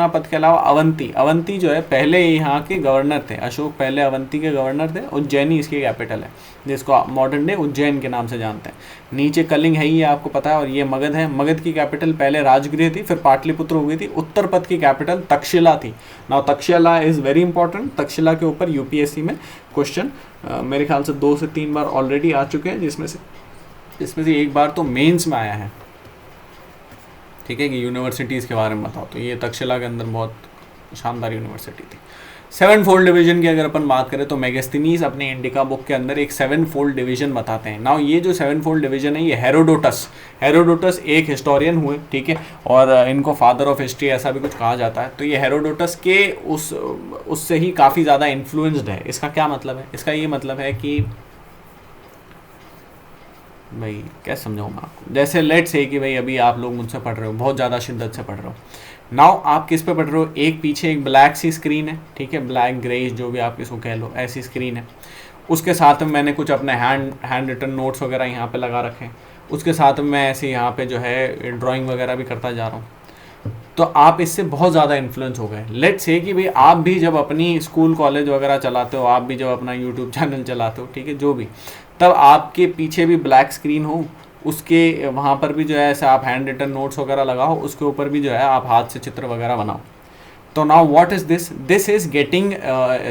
पथ के अलावा अवंती जो है पहले यहाँ के गवर्नर थे, अशोक पहले अवंती के गवर्नर थे, उज्जैनी इसकी कैपिटल है, जिसको आप मॉडर्न डे उज्जैन के नाम से जानते हैं। नीचे कलिंग है, ये आपको पता है, और ये मगध है। मगध की कैपिटल पहले राजगृह थी, फिर पाटलिपुत्र हो गई थी। उत्तर पथ की कैपिटल तक्षशिला थी। Now Takshashila is very important. Takshashila के ऊपर यूपीएससी में क्वेश्चन मेरे ख्याल से 2 से 3 बार ऑलरेडी आ चुके हैं, जिसमें से एक बार तो मेंस में आया है, ठीक है, कि यूनिवर्सिटीज़ के बारे में बताओ। तो ये तक्षशिला के अंदर बहुत शानदार यूनिवर्सिटी थी। 7 फोल्ड डिवीजन की अगर अपन बात करें तो मेगास्थनीज अपने इंडिका बुक के अंदर एक 7 फोल्ड डिवीजन बताते हैं। नाउ ये जो 7 फोल्ड डिवीजन है ये हेरोडोटस एक हिस्टोरियन हुए, ठीक है, और इनको फादर ऑफ हिस्ट्री ऐसा भी कुछ कहा जाता है। तो ये हेरोडोटस के उससे ही काफ़ी ज़्यादा इन्फ्लुएंस्ड है। इसका क्या मतलब है? इसका ये मतलब है कि भाई क्या समझाऊँ मैं आपको, जैसे लेट्स से कि भाई अभी आप लोग मुझसे पढ़ रहे हो, बहुत ज़्यादा शिद्दत से पढ़ रहे हो। नाउ आप किस पे पढ़ रहे हो? एक पीछे एक ब्लैक सी स्क्रीन है, ठीक है, ब्लैक ग्रेइश जो भी आप इसको कह लो, ऐसी स्क्रीन है। उसके साथ में मैंने कुछ अपने हैंड रिटन नोट्स वगैरह यहाँ पे लगा रखे हैं। उसके साथ में मैं ऐसे यहाँ पे जो है ड्राइंग वगैरह भी करता जा रहा हूँ। तो आप इससे बहुत ज़्यादा इन्फ्लुएंस हो गए। लेट्स से कि भाई आप भी जब अपनी स्कूल कॉलेज वगैरह चलाते हो, आप भी जब अपना यूट्यूब चैनल चलाते हो, ठीक है, जो भी, तब आपके पीछे भी ब्लैक स्क्रीन हो, उसके वहाँ पर भी जो है ऐसे आप हैंड रिटन नोट्स वगैरह लगाओ, उसके ऊपर भी जो है आप हाथ से चित्र वगैरह बनाओ। तो now what is this is getting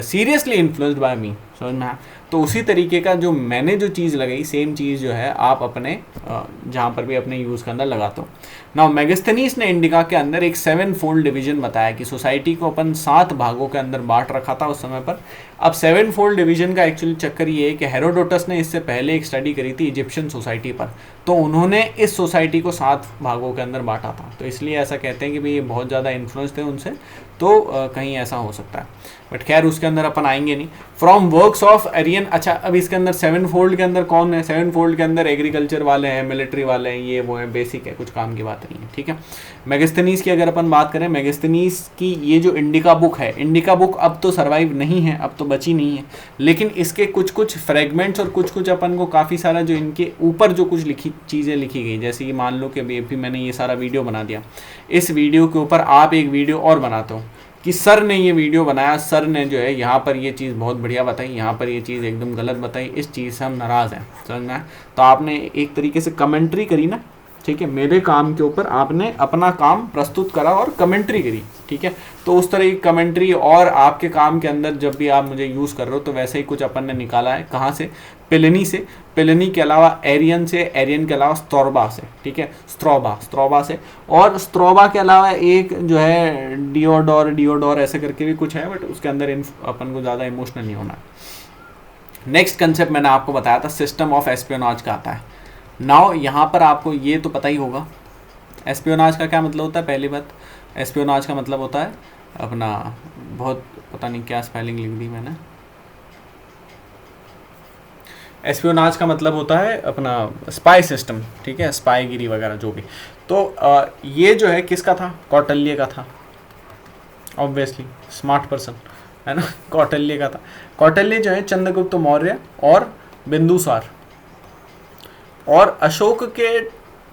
seriously influenced by me, समझ में आया? तो उसी तरीके का जो मैंने जो चीज़ लगाई, सेम चीज़ जो है आप अपने जहाँ पर भी अपने यूज़ के अंदर लगाते हो। नाउ मेगास्थनीज ने इंडिका के अंदर एक 7 फोल्ड डिवीजन बताया कि सोसाइटी को अपन 7 भागों के अंदर बांट रखा था उस समय पर। अब 7 फोल्ड डिवीजन का एक्चुअली चक्कर ये है कि हेरोडोटस ने इससे पहले एक स्टडी करी थी इजिप्शियन सोसाइटी पर, तो उन्होंने इस सोसाइटी को 7 भागों के अंदर बांटा था। तो इसलिए ऐसा कहते हैं कि भाई ये बहुत ज़्यादा इन्फ्लुएंस थे उनसे, तो कहीं ऐसा हो सकता है, बट खैर उसके अंदर अपन आएंगे नहीं। फ्रॉम वर्क्स ऑफ एरियन, अच्छा अब इसके अंदर 7 फोल्ड के अंदर कौन है? 7 फोल्ड के अंदर एग्रीकल्चर वाले हैं, मिलिट्री वाले हैं, ये वो है, बेसिक है, कुछ काम की बात नहीं है, ठीक है। मेगास्थनीज की अगर अपन बात करें, मेगास्थनीज की ये जो इंडिका बुक है, इंडिका बुक अब तो सर्वाइव नहीं है, अब तो बची नहीं है, लेकिन इसके कुछ फ्रेगमेंट्स और कुछ अपन को काफ़ी सारा जो इनके ऊपर जो कुछ चीज़ें लिखी गई, जैसे कि मान लो कि अभी मैंने ये सारा वीडियो बना दिया, इस वीडियो के ऊपर आप एक वीडियो और बनाते हो, कि सर ने ये वीडियो बनाया, सर ने जो है यहाँ पर ये चीज़ बहुत बढ़िया बताई, यहाँ पर ये चीज़ एकदम गलत बताई, इस चीज़ से हम नाराज़ हैं, समझ में आया? तो आपने एक तरीके से कमेंट्री करी ना, ठीक है, मेरे काम के ऊपर आपने अपना काम प्रस्तुत करा और कमेंट्री करी, ठीक है। तो उस तरह की कमेंट्री और आपके काम के अंदर जब भी आप मुझे यूज़ कर रहे हो तो वैसे ही कुछ अपन ने निकाला है। कहाँ से? पिलनी से, पिलनी के अलावा एरियन से, एरियन के अलावा स्ट्रोबा से, ठीक है, स्ट्रोबा से, और स्ट्रोबा के अलावा एक जो है डियोडोर ऐसे करके भी कुछ है, बट उसके अंदर अपन को ज़्यादा इमोशनल नहीं होना है। नेक्स्ट कंसेप्ट मैंने आपको बताया था सिस्टम ऑफ एस्पियोनाज का आता है। नाउ यहाँ पर आपको ये तो पता ही होगा एस्पियोनाज का क्या मतलब होता है। पहली बात, एस्पियोनाज का मतलब होता है अपना, बहुत पता नहीं क्या स्पेलिंग लिख दी मैंने, एस्पियोनाज का मतलब होता है अपना स्पाई सिस्टम, ठीक है, स्पाईगिरी वगैरह जो भी। तो ये जो है किसका था? कौटिल्य का था, ऑब्वियसली स्मार्ट पर्सन है ना, कौटिल्य का था। कौटिल्य जो है चंद्रगुप्त मौर्य और बिंदुसार और अशोक के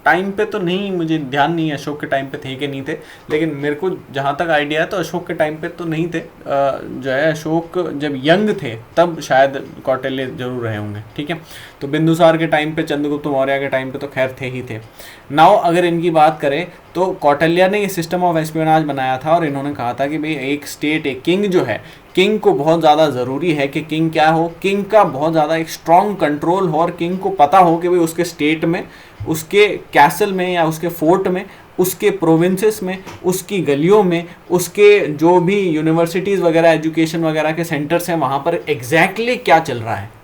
टाइम पे तो नहीं, मुझे ध्यान नहीं है अशोक के टाइम पे थे कि नहीं थे, लेकिन मेरे को जहाँ तक आइडिया है तो अशोक के टाइम पे तो नहीं थे। जो है अशोक जब यंग थे तब शायद कौटिल्य जरूर रहे होंगे, ठीक है। तो बिंदुसार के टाइम पे, चंद्रगुप्त मौर्य के टाइम पे तो खैर थे ही थे। नाउ अगर इनकी बात करें तो कौटिल्य ने ये सिस्टम ऑफ एस्पियोनाज बनाया था और इन्होंने कहा था कि भाई एक स्टेट, एक किंग जो है, किंग को बहुत ज़्यादा ज़रूरी है कि किंग क्या हो, किंग का बहुत ज़्यादा एक स्ट्रॉन्ग कंट्रोल हो और किंग को पता हो कि भाई उसके स्टेट में, उसके कैसल में या उसके फोर्ट में, उसके प्रोविंसेस में, उसकी गलियों में, उसके जो भी यूनिवर्सिटीज़ वगैरह, एजुकेशन वगैरह के सेंटर्स हैं, वहाँ पर एग्जैक्टली क्या चल रहा है।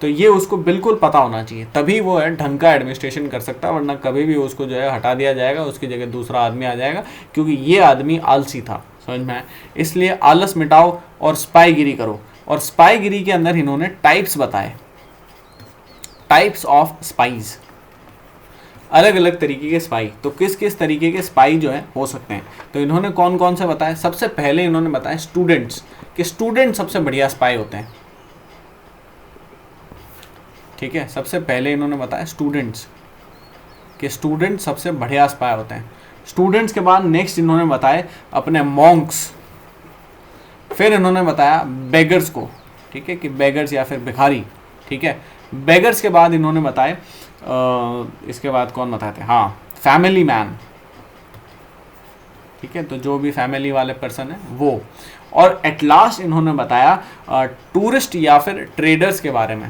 तो ये उसको बिल्कुल पता होना चाहिए, तभी वो है ढंग का एडमिनिस्ट्रेशन कर सकता है, वरना कभी भी उसको जो है हटा दिया जाएगा, उसकी जगह दूसरा आदमी आ जाएगा, क्योंकि ये आदमी आलसी था, समझ में आया। इसलिए आलस मिटाओ और स्पाईगिरी करो। और स्पाईगिरी के अंदर इन्होंने टाइप्स बताए, टाइप्स ऑफ स्पाइज, अलग अलग तरीके के स्पाई। तो किस किस तरीके के स्पाई जो है हो सकते हैं, तो इन्होंने कौन कौन से बताए। सबसे पहले इन्होंने बताया स्टूडेंट्स, कि स्टूडेंट सबसे बढ़िया स्पाई होते हैं, ठीक है। सबसे पहले इन्होंने बताया स्टूडेंट्स, कि स्टूडेंट सबसे बढ़िया स्पाई होते हैं। स्टूडेंट्स के बाद नेक्स्ट इन्होंने बताए अपने मॉन्क्स, फिर इन्होंने बताया बेगर्स को, ठीक है, कि बेगर्स या फिर भिखारी, ठीक है। बेगर्स के बाद इन्होंने बताए इसके बाद कौन बताए थे, हाँ, फैमिली मैन, ठीक है, तो जो भी फैमिली वाले पर्सन है वो। और एट लास्ट इन्होंने बताया टूरिस्ट या फिर ट्रेडर्स के बारे में,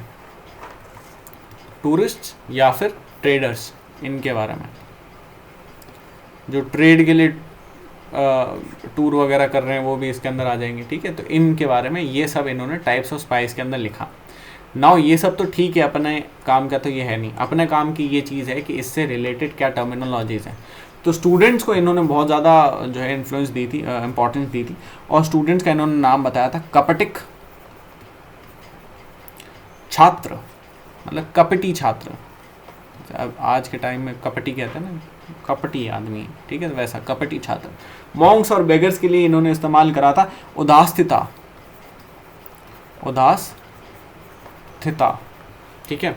टूरिस्ट या फिर ट्रेडर्स, इनके बारे में, जो ट्रेड के लिए टूर वगैरह कर रहे हैं वो भी इसके अंदर आ जाएंगे, ठीक है। तो इनके बारे में ये सब इन्होंने टाइप्स ऑफ स्पाइस के अंदर लिखा। नाउ ये सब तो ठीक है, अपने काम का तो ये है नहीं, अपने काम की ये चीज़ है कि इससे रिलेटेड क्या टर्मिनोलॉजीज हैं। तो स्टूडेंट्स को इन्होंने बहुत ज़्यादा जो है इन्फ्लुएंस दी थी, इंपॉर्टेंस दी थी, और स्टूडेंट्स का इन्होंने नाम बताया था कपटिक छात्र, मतलब कपटी छात्र। अब आज के टाइम में कपटी कहते हैं ना, कपटी आदमी, ठीक है, तो वैसा कपटी छात्र। मॉन्क्स और बेगर्स के लिए इन्होंने इस्तेमाल करा था उदास्थिता, उदास्थिता, ठीक है।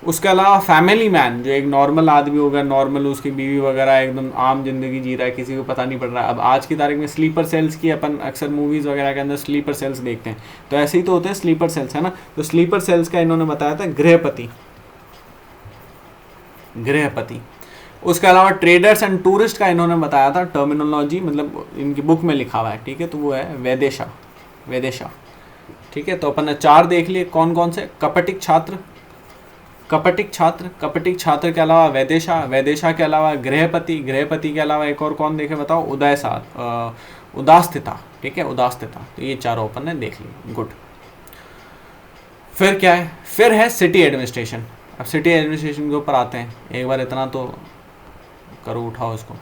उसके अलावा फैमिली मैन, जो एक नॉर्मल आदमी होगा, नॉर्मल उसकी बीवी वगैरह एकदम आम जिंदगी जी रहा है, किसी को पता नहीं पड़ रहा है। अब आज की तारीख में स्लीपर सेल्स की अपन अक्सर मूवीज़ वगैरह के अंदर स्लीपर सेल्स देखते हैं, तो ऐसे ही तो होते हैं स्लीपर सेल्स, है ना। तो स्लीपर सेल्स का इन्होंने बताया था गृहपति, गृहपति। उसके अलावा ट्रेडर्स एंड टूरिस्ट का इन्होंने बताया था टर्मिनोलॉजी, मतलब इनकी बुक में लिखा हुआ है, ठीक है, तो वो है वैदेशा, वैदेशा, ठीक है। तो अपन ने 4 देख लिए, कौन कौन से, कपटिक छात्र, कपटिक छात्र, कपटिक छात्र के अलावा वैदेशा, वैदेशा के अलावा गृहपति, गृहपति के अलावा एक और कौन देखे बताओ, उदास्थिता, ठीक है, उदास्थिता। तो ये चारों अपन ने देख लिए, गुड। फिर क्या है, फिर है सिटी एडमिनिस्ट्रेशन। अब सिटी एडमिनिस्ट्रेशन के ऊपर आते हैं, एक बार इतना तो करो, उठाओ इसको,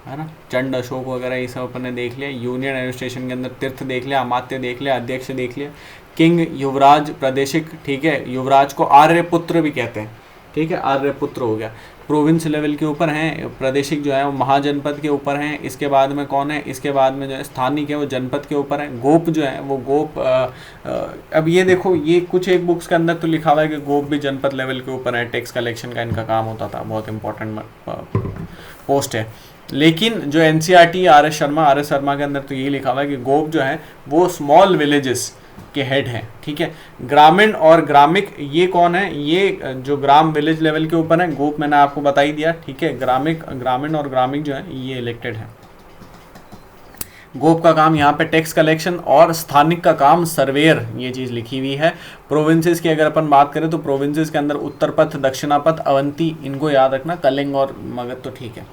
है ना। चंड, अशोक वगैरह ये सब अपन ने देख लिया। यूनियन एडमिनिस्ट्रेशन के अंदर तीर्थ देख लिया, अमात्य देख लिया, अध्यक्ष देख लिया, किंग, युवराज, प्रादेशिक, ठीक है, युवराज को आर्यपुत्र भी कहते हैं, ठीक है, आर्यपुत्र हो गया। प्रोविंस लेवल के ऊपर हैं, प्रादेशिक जो है वो महाजनपद के ऊपर हैं, इसके बाद में कौन है, इसके बाद में जो है स्थानिक है वो जनपद के ऊपर है, गोप जो है वो गोप अब ये देखो ये कुछ एक बुक्स के अंदर तो लिखा हुआ है कि गोप भी जनपद लेवल के ऊपर है, टैक्स कलेक्शन का इनका काम होता था, बहुत इंपॉर्टेंट पोस्ट है। लेकिन जो एनसीईआरटी आर एस शर्मा के अंदर तो ये लिखा हुआ है कि गोप जो है वो स्मॉल विलेजेस के हेड हैं, ठीक है। ग्रामीण और ग्रामिक ये कौन है, ये जो ग्राम विलेज लेवल के ऊपर है, गोप मैंने आपको बता ही दिया, ठीक है। ग्रामीण और ग्रामिक जो है ये इलेक्टेड है। गोप का काम यहाँ पे टैक्स कलेक्शन और स्थानिक का काम सर्वेयर, ये चीज़ लिखी हुई है। प्रोविंसेस की अगर अपन बात करें तो प्रोविंसेस के अंदर उत्तर पथ, दक्षिणापथ, अवंती, इनको याद रखना, कलिंग और मगध तो ठीक है।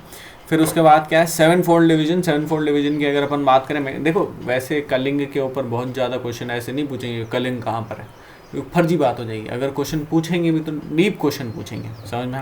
फिर उसके बाद क्या है, सेवन फोल्ड डिवीजन की अगर अपन बात करें, देखो वैसे कलिंग के ऊपर बहुत ज़्यादा क्वेश्चन ऐसे नहीं पूछेंगे कलिंग कहाँ पर है, फर्जी बात हो जाएगी। अगर क्वेश्चन पूछेंगे भी तो डीप क्वेश्चन पूछेंगे, समझ में।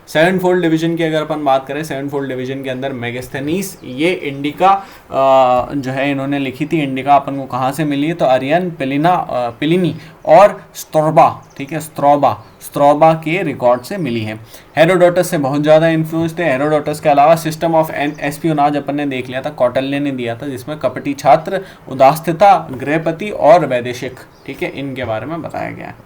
सेवन फोल्ड डिवीजन की अगर अपन बात करें, सेवन फोल्ड डिवीजन के अंदर मेगास्थनीज, ये इंडिका जो है इन्होंने लिखी थी। इंडिका अपन को कहाँ से मिली है, तो आर्यन, पिलिनी और स्ट्रोबा, ठीक है, स्ट्रोबा के रिकॉर्ड से मिली है। हेरोडोटस से बहुत ज़्यादा इन्फ्लुएंस थे। हेरोडोटस के अलावा सिस्टम ऑफ एस्पियोनाज अपन ने देख लिया था, कौटिल्य ने दिया था, जिसमें कपटी छात्र, उदास्तता, गृहपति और वैदेशिक, ठीक है, इनके बारे में बताया गया है।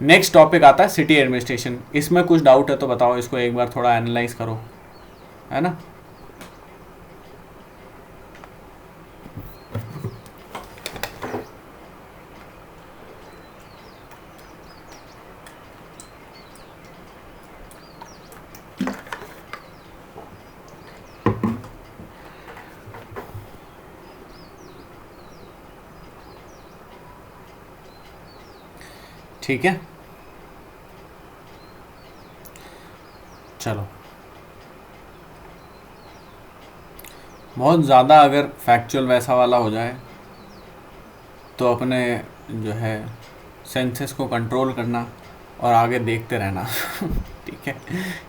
नेक्स्ट टॉपिक आता है सिटी एडमिनिस्ट्रेशन। इसमें कुछ डाउट है तो बताओ, इसको एक बार थोड़ा एनालाइज करो, है ना। ठीक है, चलो। बहुत ज़्यादा अगर फैक्चुअल वैसा वाला हो जाए तो अपने जो है सेंसेस को कंट्रोल करना और आगे देखते रहना ठीक है,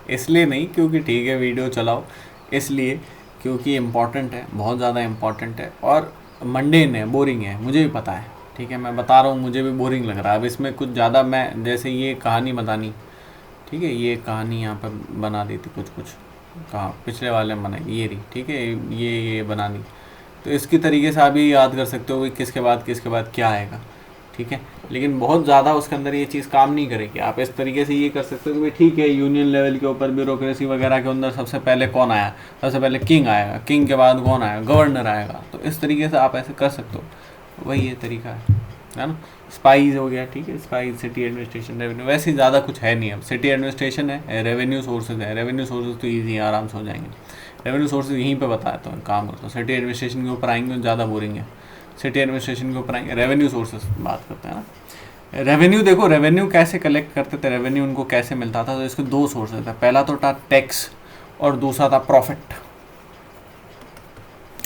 इसलिए नहीं क्योंकि ठीक है वीडियो चलाओ, इसलिए क्योंकि इम्पॉर्टेंट है, बहुत ज़्यादा इम्पॉर्टेंट है और मंडेन है, बोरिंग है, मुझे भी पता है, ठीक है। मैं बता रहा हूँ, मुझे भी बोरिंग लग रहा है। अब इसमें कुछ ज़्यादा मैं जैसे ये कहानी बतानी, ठीक है, ये कहानी यहाँ पर बना दी थी, कुछ कहाँ पिछले वाले में बनाई, ये रही, ठीक है, ये बना दी, तो इसकी तरीके से आप भी याद कर सकते हो कि किसके बाद क्या आएगा, ठीक है। लेकिन बहुत ज़्यादा उसके अंदर ये चीज़ काम नहीं करेगी। आप इस तरीके से ये कर सकते हो कि भाई ठीक है, यूनियन लेवल के ऊपर ब्यूरोक्रेसी वगैरह के अंदर सबसे पहले कौन आया, सबसे पहले किंग आएगा, किंग के बाद कौन आएगा, गवर्नर आएगा, तो इस तरीके से आप ऐसे कर सकते हो, वही ये तरीका है ना। स्पाइस हो गया, ठीक है, स्पाइस, सिटी एडमिनिस्ट्रेशन, रेवेन्यू, वैसे ज़्यादा कुछ है नहीं। अब सिटी एडमिनिस्ट्रेशन है, रेवेन्यू सोर्सेज है, रेवेन्यू सोर्सेज तो ईजी है, आराम से हो जाएंगे। रेवेन्यू सोर्सेज यहीं पे बताया तो काम करता हूँ। सिटी एडमिनिस्ट्रेशन के ऊपर आएंगे तो ज़्यादा बोरिंग है, सिटी एडमिनिस्ट्रेशन के ऊपर आएंगे, रेवेन्यू सोर्सेज बात करते हैं ना। रेवेन्यू देखो, रेवेन्यू कैसे कलेक्ट करते थे, रेवेन्यू उनको कैसे मिलता था, तो इसके दो सोर्सेज था, पहला तो था टैक्स और दूसरा था प्रॉफिट,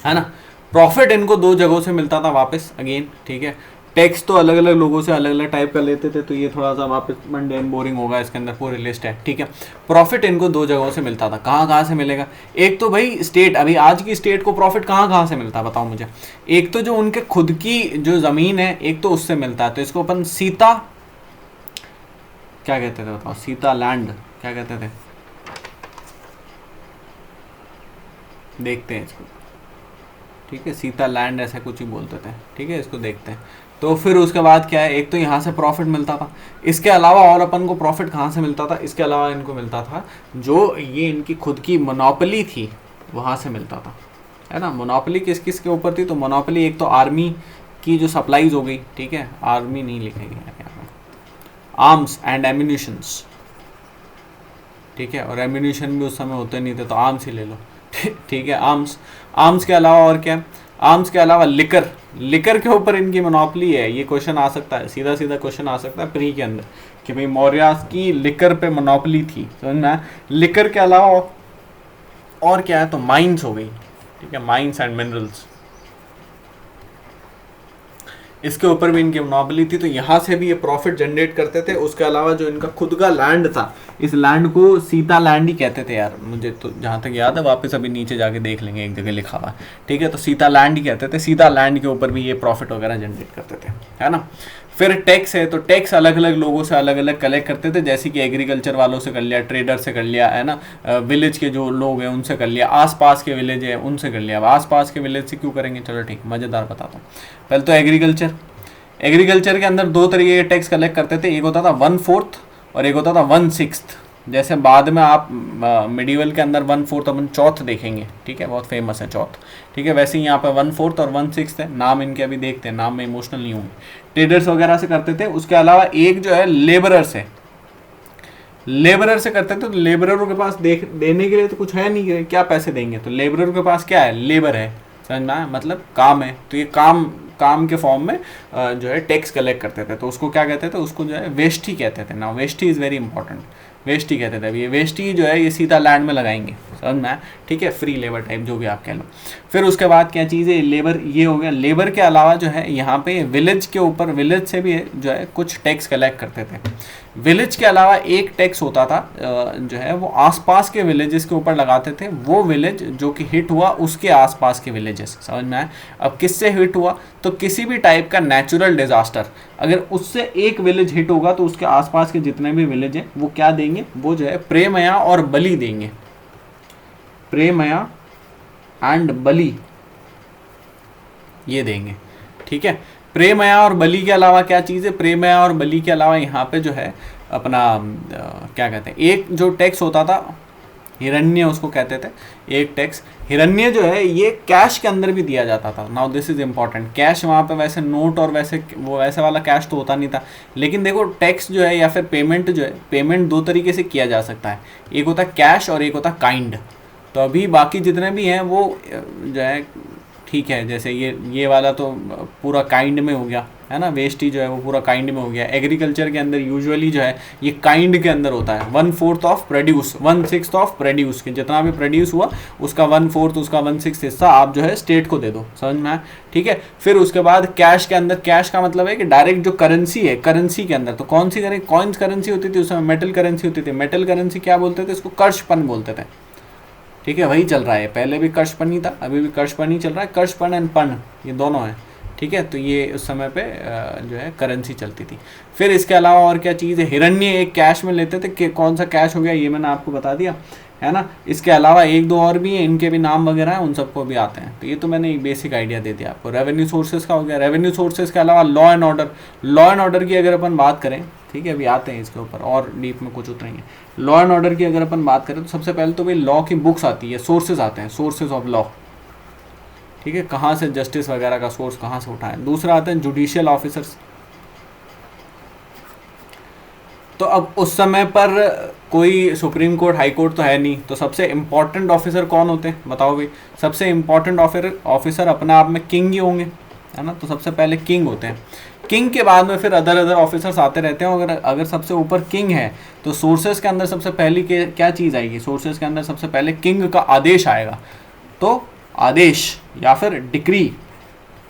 है ना। प्रॉफिट इनको दो जगहों से मिलता था वापस, अगेन, ठीक है। टैक्स तो अलग अलग लोगों से अलग अलग टाइप का लेते थे, तो ये थोड़ा सा वापस मंडेन बोरिंग होगा, इसके अंदर पूरी लिस्ट है, ठीक है। प्रॉफिट इनको दो जगहों से मिलता था, कहाँ से मिलेगा, एक तो भाई स्टेट, अभी आज की स्टेट को प्रॉफिट कहाँ से मिलता है बताओ मुझे। एक तो जो उनके खुद की जो ज़मीन है, एक तो उससे मिलता है, तो इसको अपन सीता क्या कहते थे बताओ, सीता लैंड क्या कहते थे, देखते हैं इसको, ठीक है, सीता लैंड ऐसा कुछ ही बोलते थे, ठीक है, इसको देखते हैं। तो फिर उसके बाद क्या है, एक तो यहाँ से प्रॉफिट मिलता था, इसके अलावा और अपन को प्रॉफिट कहाँ से मिलता था, इसके अलावा इनको मिलता था जो ये इनकी खुद की मोनोपोली थी वहाँ से मिलता था, है ना। मोनोपोली किस किस के ऊपर थी, तो मोनोपोली एक तो आर्मी की जो सप्लाईज हो गई, ठीक है, आर्मी नहीं लिखेंगे यहाँ पर, आर्म्स एंड एम्यूनिशंस, ठीक है, और एम्यूनिशन भी उस समय होते नहीं थे तो आर्म्स ही ले लो, ठीक है। आर्म्स के अलावा और क्या, आर्म्स के अलावा लिकर के ऊपर इनकी मोनोपोली है। ये क्वेश्चन आ सकता है, सीधा क्वेश्चन आ सकता है प्री के अंदर कि भाई मौर्यास की लिकर पे मोनोपोली थी, समझ में। लिकर के अलावा और क्या है, तो माइंस हो गई, ठीक है, माइंस एंड मिनरल्स। इसके ऊपर भी इनकी मोनोपोली थी, तो यहाँ से भी ये प्रॉफिट जनरेट करते थे। उसके अलावा जो इनका खुद का लैंड था, इस लैंड को सीता लैंड ही कहते थे यार, मुझे तो जहाँ तक याद है, वापस अभी नीचे जाके देख लेंगे, एक जगह लिखा हुआ, ठीक है। तो सीता लैंड ही कहते थे, सीता लैंड के ऊपर भी ये प्रॉफिट वगैरह जनरेट करते थे, है ना। फिर टैक्स है, तो टैक्स अलग अलग लोगों से अलग अलग कलेक्ट करते थे, जैसे कि एग्रीकल्चर वालों से कर लिया, ट्रेडर से कर लिया, है ना, विलेज के जो लोग हैं उनसे कर लिया, आसपास के विलेज है उनसे कर लिया। अब आसपास के विलेज से क्यों करेंगे, चलो ठीक, मज़ेदार बताता हूँ। पहले तो एग्रीकल्चर के अंदर दो तरीके के टैक्स कलेक्ट करते थे, एक होता था 1/4 और एक होता था 1/6। जैसे बाद में आप मिडिवल के अंदर 1/4 अपन चौथ देखेंगे, ठीक है, बहुत फेमस है चौथ, ठीक है। वैसे ही यहाँ पे 1/4 और 1/6 है, नाम इनके अभी देखते हैं, नाम में इमोशनल नहीं होंगे। ट्रेडर्स वगैरह से करते थे। उसके अलावा एक जो है लेबरर से करते थे। तो लेबररों के पास देने के लिए तो कुछ है नहीं, क्या पैसे देंगे, तो लेबरर के पास क्या है, लेबर है, समझ में आया, मतलब काम है। तो ये काम के फॉर्म में जो है टैक्स कलेक्ट करते थे। तो उसको क्या कहते थे, उसको जो है वेस्टी कहते थे ना, वेस्टी इज़ वेरी इंपॉर्टेंट, वेस्टी कहते थे। अब ये वेस्टी जो है ये सीधा लैंड में लगाएंगे, समझ में आया, ठीक है, फ्री लेबर टाइप जो भी आप कह लो। फिर उसके बाद क्या चीज़ है, लेबर, ये हो गया। लेबर के अलावा जो है यहाँ पे विलेज के ऊपर, विलेज से भी जो है कुछ टैक्स कलेक्ट करते थे। विलेज के अलावा एक टैक्स होता था जो है वो आसपास के विलेजेस के ऊपर लगाते थे। वो विलेज जो कि हिट हुआ उसके आसपास के विलेजेस, समझ में आया। अब किससे हिट हुआ, तो किसी भी टाइप का नेचुरल डिजास्टर, अगर उससे एक विलेज हिट होगा तो उसके आसपास के जितने भी विलेज हैं वो क्या देंगे, वो जो है प्रेमया और बलि देंगे, प्रेमया एंड बलि ये देंगे, ठीक है। प्रेमया और बलि के अलावा क्या चीज़ है, प्रेमया और बलि के अलावा यहाँ पे जो है अपना क्या कहते हैं, एक जो टैक्स होता था हिरण्य, उसको कहते थे एक टैक्स। हिरण्य जो है ये कैश के अंदर भी दिया जाता था। Now this is important, cash वहाँ पे वैसे नोट और वैसे वाला कैश तो होता नहीं था, लेकिन देखो टैक्स जो है या फिर पेमेंट जो है, पेमेंट दो तरीके से किया जा सकता है, एक होता है कैश और एक होता है काइंड। तो अभी बाकी जितने भी हैं वो जो है ठीक है, जैसे ये वाला तो पूरा काइंड में हो गया, है ना, वेस्टी जो है वो पूरा काइंड में हो गया। एग्रीकल्चर के अंदर यूजुअली जो है ये काइंड के अंदर होता है। 1/4 ऑफ प्रोड्यूस, 1/6 ऑफ प्रोड्यूस के जितना भी प्रोड्यूस हुआ उसका 1/4 उसका 1/6 हिस्सा आप जो है स्टेट को दे दो, समझ में आया, ठीक है। फिर उसके बाद कैश के अंदर, कैश का मतलब है कि डायरेक्ट जो करेंसी है, करेंसी के अंदर तो कौन सी कॉइन्स करेंसी होती थी, उसमें मेटल करेंसी होती थी। मेटल करेंसी क्या बोलते थे, इसको कर्षपन बोलते थे, ठीक है, वही चल रहा है। पहले भी कर्षपन ही था, अभी भी कर्षपन ही चल रहा है, कर्षपन एंड पन ये दोनों हैं, ठीक है। तो ये उस समय पे जो है करेंसी चलती थी। फिर इसके अलावा और क्या चीज़ है, हिरण्य एक कैश में लेते थे, कि कौन सा कैश हो गया ये मैंने आपको बता दिया, है ना। इसके अलावा एक दो और भी हैं, इनके भी नाम वगैरह हैं, उन सबको भी आते हैं। तो ये तो मैंने एक बेसिक आइडिया दे दिया आपको। रेवेन्यू सोर्सेज का हो गया। रेवेन्यू सोर्सेज के अलावा law and order, law and order की अगर अपन बात करें, ठीक है, अभी आते हैं इसके ऊपर और डीप में कुछ उतरेंगे। लॉ एंड ऑर्डर की अगर अपन बात करें तो सबसे पहले तो भाई लॉ की बुक्स आती है, सोर्सेज आते हैं, सोर्सेज ऑफ लॉ, ठीक है, कहाँ से जस्टिस वगैरह का सोर्स कहाँ से उठाएं। दूसरा आते हैं जुडिशियल ऑफिसर्स। तो अब उस समय पर कोई सुप्रीम कोर्ट हाई कोर्ट तो है नहीं, तो सबसे इम्पोर्टेंट ऑफिसर कौन होते हैं बताओ भाई। सबसे इम्पोर्टेंट ऑफिसर अपने आप में किंग ही होंगे, है ना। तो सबसे पहले किंग होते हैं। किंग के बाद में फिर अदर ऑफिसर्स आते रहते हैं। अगर सबसे ऊपर किंग है तो सोर्सेज के अंदर सबसे पहली क्या चीज़ आएगी, सोर्सेज के अंदर सबसे पहले किंग का आदेश आएगा। तो आदेश या फिर डिक्री,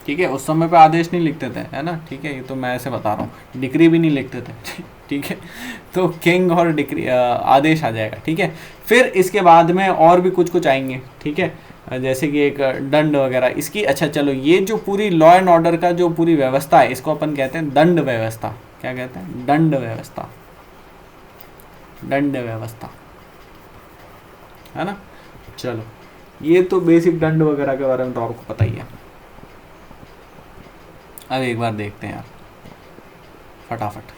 ठीक है, उस समय पे आदेश नहीं लिखते थे, है ना, ठीक है, ये तो मैं ऐसे बता रहा हूँ, डिक्री भी नहीं लिखते थे ठीक है। तो किंग और डिक्री आदेश आ जाएगा, ठीक है। फिर इसके बाद में और भी कुछ आएंगे, ठीक है, जैसे कि एक दंड वगैरह इसकी। अच्छा चलो, ये जो पूरी लॉ एंड ऑर्डर का जो पूरी व्यवस्था है इसको अपन कहते हैं दंड व्यवस्था। क्या कहते हैं, दंड व्यवस्था, दंड व्यवस्था, है ना। चलो, ये तो बेसिक दंड वगैरह के बारे में तो आपको पता ही है। अब एक बार देखते हैं यार फटाफट,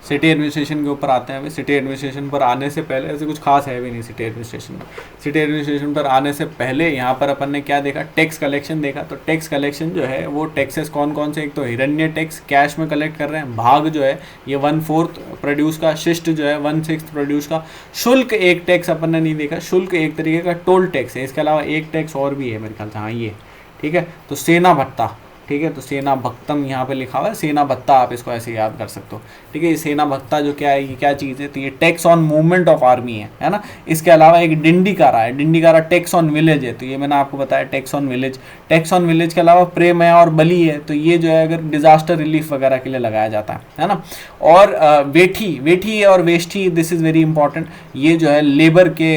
सिटी एडमिनिस्ट्रेशन के ऊपर आते हैं। अभी सिटी एडमिनिस्ट्रेशन पर आने से पहले ऐसे कुछ खास है भी नहीं सिटी एडमिनिस्ट्रेशन में। सिटी एडमिनिस्ट्रेशन पर आने से पहले यहाँ पर अपन ने क्या देखा, टैक्स कलेक्शन देखा। तो टैक्स कलेक्शन जो है वो टैक्सेस कौन कौन से, एक तो हिरण्य टैक्स कैश में कलेक्ट कर रहे हैं, भाग जो है ये 1/4 प्रोड्यूस का, शिष्ट जो है 1/6 प्रोड्यूस का। शुल्क एक टैक्स अपन ने नहीं देखा, शुल्क एक तरीके का टोल टैक्स है। इसके अलावा एक टैक्स और भी है मेरे ख्याल से, हाँ ये, ठीक है। तो सेना भत्ता, ठीक है। तो सेना भक्तम यहाँ पे लिखा हुआ है, सेना भत्ता आप इसको ऐसे याद कर सकते हो, ठीक है। ये सेना भत्ता जो क्या है, ये क्या चीज़ है, तो ये tax on movement of army है ना। इसके अलावा एक डिंडीकारा है, डिंडीकारा टैक्स ऑन विलेज है, तो ये मैंने आपको बताया tax on village. Tax on village के अलावा प्रेमय और बली है, तो ये जो है अगर डिजास्टर रिलीफ वगैरह के लिए लगाया जाता है ना। और वेठी, वेठी और वेष्ठी, दिस इज़ वेरी इंपॉर्टेंट, ये जो है लेबर के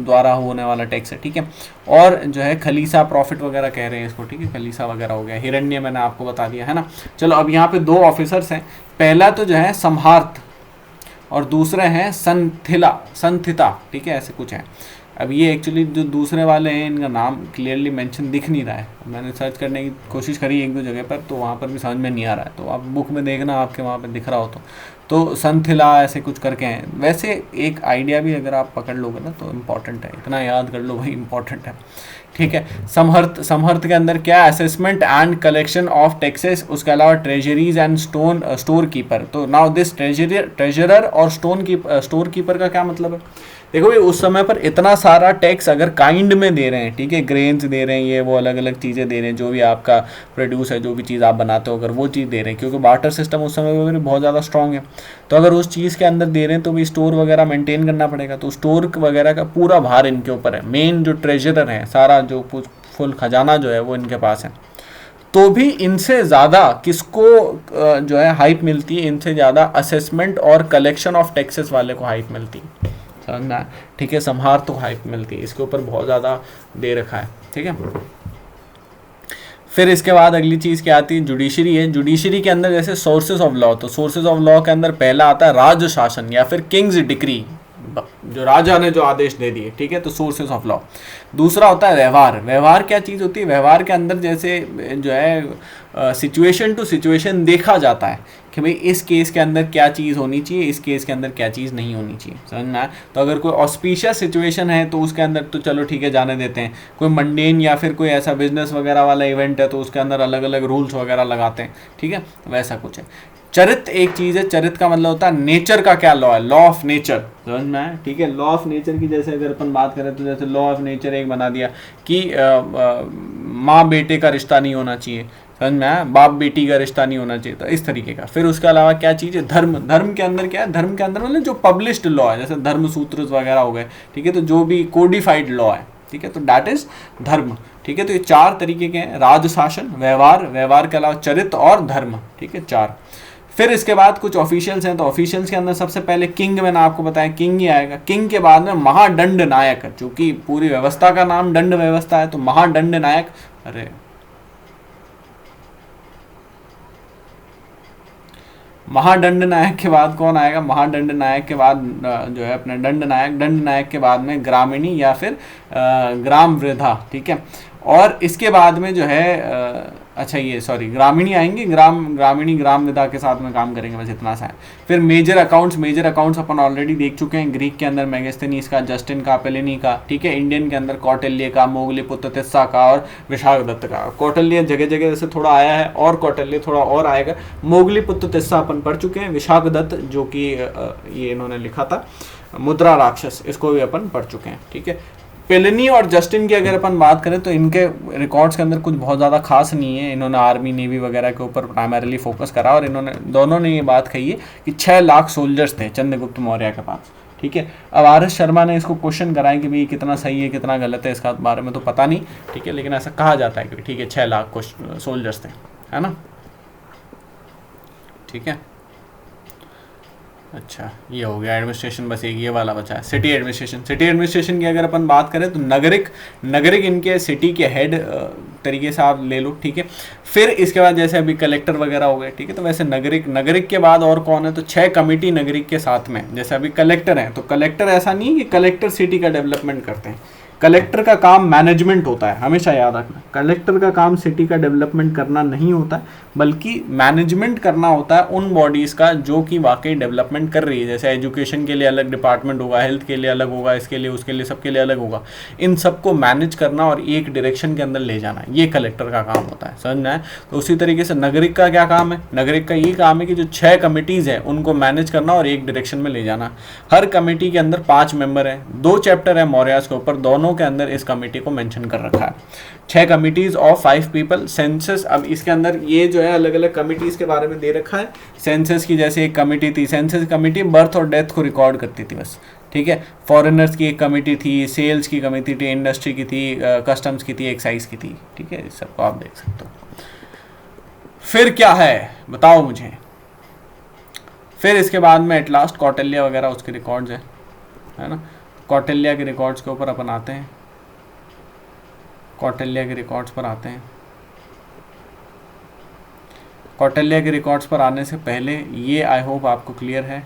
द्वारा होने वाला टैक्स है, ठीक है। और जो है खलीसा, प्रॉफिट वगैरह कह रहे हैं इसको, ठीक है, खलीसा वगैरह हो गया। हिरण्य मैंने आपको बता दिया है ना। चलो अब यहाँ पे दो ऑफिसर्स हैं, पहला तो जो है सम्हार्थ और दूसरे हैं संथिता, ठीक है, ऐसे कुछ है। अब ये एक्चुअली जो दूसरे वाले हैं इनका नाम क्लियरली मेंशन दिख नहीं रहा है, मैंने सर्च करने की कोशिश करी एक दो जगह पर, तो वहाँ पर भी समझ में नहीं आ रहा है, तो आप बुक में देखना आपके वहाँ पर दिख रहा हो तो संथिला ऐसे कुछ करके हैं। वैसे एक आइडिया भी अगर आप पकड़ लोगे ना तो इम्पॉर्टेंट है, इतना याद कर लो भाई, इम्पॉर्टेंट है, ठीक है। समहर्थ के अंदर क्या, assessment and collection of taxes, उसके अलावा ट्रेजरीज एंड स्टोर कीपर। तो नाउ दिस ट्रेजरर और स्टोर कीपर का क्या मतलब है, देखो भाई उस समय पर इतना सारा टैक्स अगर काइंड में दे रहे हैं, ठीक है, ग्रेन्स दे रहे हैं, ये वो अलग अलग चीज़ें दे रहे हैं, जो भी आपका प्रोड्यूस है, जो भी चीज़ आप बनाते हो, अगर वो चीज़ दे रहे हैं, क्योंकि बार्टर सिस्टम उस समय पर बहुत ज़्यादा स्ट्रॉन्ग है, तो अगर उस चीज़ के अंदर दे रहे हैं तो भी स्टोर वगैरह मेंटेन करना पड़ेगा, तो स्टोर वगैरह का पूरा भार इनके ऊपर है। मेन जो ट्रेजरर है, सारा जो फुल खजाना जो है वो इनके पास है। तो भी इनसे ज़्यादा किसको जो है हाइप मिलती है, इनसे ज़्यादा असेसमेंट और कलेक्शन ऑफ टैक्सेस वाले को हाइप मिलती है, समझना है, ठीक है। संहार तो हाइप मिलती है, इसके ऊपर बहुत ज़्यादा दे रखा है, ठीक है। फिर इसके बाद अगली चीज़ क्या आती है, जुडिशरी है। जुडिशरी के अंदर जैसे सोर्सेज ऑफ लॉ, तो सोर्सेज ऑफ लॉ के अंदर पहला आता है राज शासन या फिर किंग्स डिक्री, जो राजा ने जो आदेश दे दिए, ठीक है, तो सोर्सेज ऑफ लॉ। दूसरा होता है व्यवहार। व्यवहार क्या चीज़ होती है, व्यवहार के अंदर जैसे जो है सिचुएशन टू सिचुएशन देखा जाता है कि भाई इस केस के अंदर क्या चीज़ होनी चाहिए, इस केस के अंदर क्या चीज़ नहीं होनी चाहिए, समझना है। तो अगर कोई ऑस्पिशियस सिचुएशन है तो उसके अंदर तो चलो ठीक है जाने देते हैं, कोई मंडेन या फिर कोई ऐसा बिजनेस वगैरह वाला इवेंट है तो उसके अंदर अलग अलग रूल्स वगैरह लगाते हैं, ठीक है, वैसा कुछ है। चरित एक चीज़ है, चरित का मतलब होता है नेचर का क्या लॉ है, लॉ ऑफ नेचर, समझ में है, ठीक है। लॉ ऑफ नेचर की जैसे अगर अपन बात करें तो जैसे लॉ ऑफ नेचर एक बना दिया कि माँ बेटे का रिश्ता नहीं होना चाहिए, समझ में आया, बाप बेटी का रिश्ता नहीं होना चाहिए, तो इस तरीके का। फिर उसके अलावा क्या चीज़ है, धर्म। धर्म के अंदर क्या है, धर्म के अंदर मतलब जो पब्लिश्ड लॉ है, जैसे धर्म सूत्र वगैरह हो गए, ठीक है, तो जो भी कोडिफाइड लॉ है, ठीक है, तो दैट इज धर्म, ठीक है। तो ये चार तरीके के हैं, राज शासन, व्यवहार, व्यवहार के अलावा चरित्र और धर्म, ठीक है, चार। फिर इसके बाद कुछ ऑफिशियल्स हैं, तो ऑफिशियल्स के अंदर सबसे पहले किंग, मैंने आपको बताया किंग ही आएगा। किंग के बाद में महादंड नायक, चूंकि पूरी व्यवस्था का नाम दंड व्यवस्था है तो महादंड नायक, अरे महादंड नायक के बाद कौन आएगा, महादंड नायक के बाद जो है अपना दंड नायक, दंड नायक के बाद में ग्रामीणी या फिर ग्राम वृद्धा, ठीक है। और इसके बाद में जो है अच्छा ये सॉरी ग्रामीणी आएंगे, ग्रामीणी ग्राम विदा के साथ में काम करेंगे, बस इतना सा है। फिर मेजर अकाउंट्स, मेजर अकाउंट्स अपन ऑलरेडी देख चुके हैं, ग्रीक के अंदर मेगस्थनीस का, जस्टिन का, पेलिनी का, ठीक है। इंडियन के अंदर कौटिल्य का, मोगलीपुत्र तिस्सा का और विशाखदत्त का। कौटिल्य जगह जगह जैसे थोड़ा आया है और कौटिल्य थोड़ा और आएगा। मोगलीपुत्र तिस्सा अपन पढ़ चुके हैं। विशाखदत्त जो कि ये इन्होंने लिखा था मुद्रा राक्षस, इसको भी अपन पढ़ चुके हैं, ठीक है। पेलिनी और जस्टिन की अगर अपन बात करें तो इनके रिकॉर्ड्स के अंदर कुछ बहुत ज़्यादा खास नहीं है, इन्होंने आर्मी नेवी वगैरह के ऊपर प्राइमरीली फोकस करा और इन्होंने दोनों ने ये बात कही है कि 6 लाख सोल्जर्स थे चंद्रगुप्त मौर्य के पास, ठीक है। अब आर एस शर्मा ने इसको क्वेश्चन कराया कि भाई कितना सही है कितना गलत है, इसका बारे में तो पता नहीं, ठीक है, लेकिन ऐसा कहा जाता है कि ठीक है 6 लाख सोल्जर्स थे, है ना, ठीक है। अच्छा ये हो गया एडमिनिस्ट्रेशन, बस एक ये वाला बचा है सिटी एडमिनिस्ट्रेशन। सिटी एडमिनिस्ट्रेशन की अगर अपन बात करें तो नगरिक इनके सिटी के हेड तरीके से आप ले लो, ठीक है। फिर इसके बाद जैसे अभी कलेक्टर वगैरह हो गए, ठीक है, तो वैसे नगरिक के बाद और कौन है, तो 6 कमेटी नगरिक के साथ में, जैसे अभी कलेक्टर हैं तो कलेक्टर ऐसा नहीं है कि कलेक्टर सिटी का डेवलपमेंट करते हैं, कलेक्टर का काम मैनेजमेंट होता है, हमेशा याद रखना। कलेक्टर का काम सिटी का डेवलपमेंट करना नहीं होता है, बल्कि मैनेजमेंट करना होता है उन बॉडीज़ का जो कि वाकई डेवलपमेंट कर रही है। जैसे एजुकेशन के लिए अलग डिपार्टमेंट होगा, हेल्थ के लिए अलग होगा, इसके लिए उसके लिए सबके लिए अलग होगा। इन सबको मैनेज करना और एक डायरेक्शन के अंदर ले जाना, ये कलेक्टर का काम होता है, समझना है। तो उसी तरीके से नगरिक का क्या काम है, नगरिक का ये काम है कि जो 6 कमिटीज़ हैं उनको मैनेज करना और एक डायरेक्शन में ले जाना। हर कमेटी के अंदर 5 मेंबर हैं, 2 चैप्टर है मौर्यास के ऊपर, दोनों के अंदर इस कमेटी को मेंशन कर रखा है। 6 कमिटीज़ ऑफ 5 पीपल सेंसस। अब इसके अंदर ये जो है अलग अलग कमिटीज़ के बारे में दे रखा है। सेंसस की जैसे एक कमेटी थी, सेंसस कमेटी बर्थ और डेथ को रिकॉर्ड करती थी बस, ठीक है। फॉरेनर्स की एक कमेटी थी, सेल्स की कमेटी थी, इंडस्ट्री की थी, कस्टम्स की थी, एक्साइज की थी, ठीक है। इस सबको आप देख सकते हो। फिर क्या है बताओ मुझे। फिर इसके बाद में एट लास्ट कौटिल्य वगैरह उसके रिकॉर्ड्स है ना। कौटिल्य के रिकॉर्ड्स के ऊपर अपन आते हैं, कौटिल्य के रिकॉर्ड्स पर आते हैं। कौटिल्य के रिकॉर्ड्स पर आने से पहले ये आई होप आपको क्लियर है,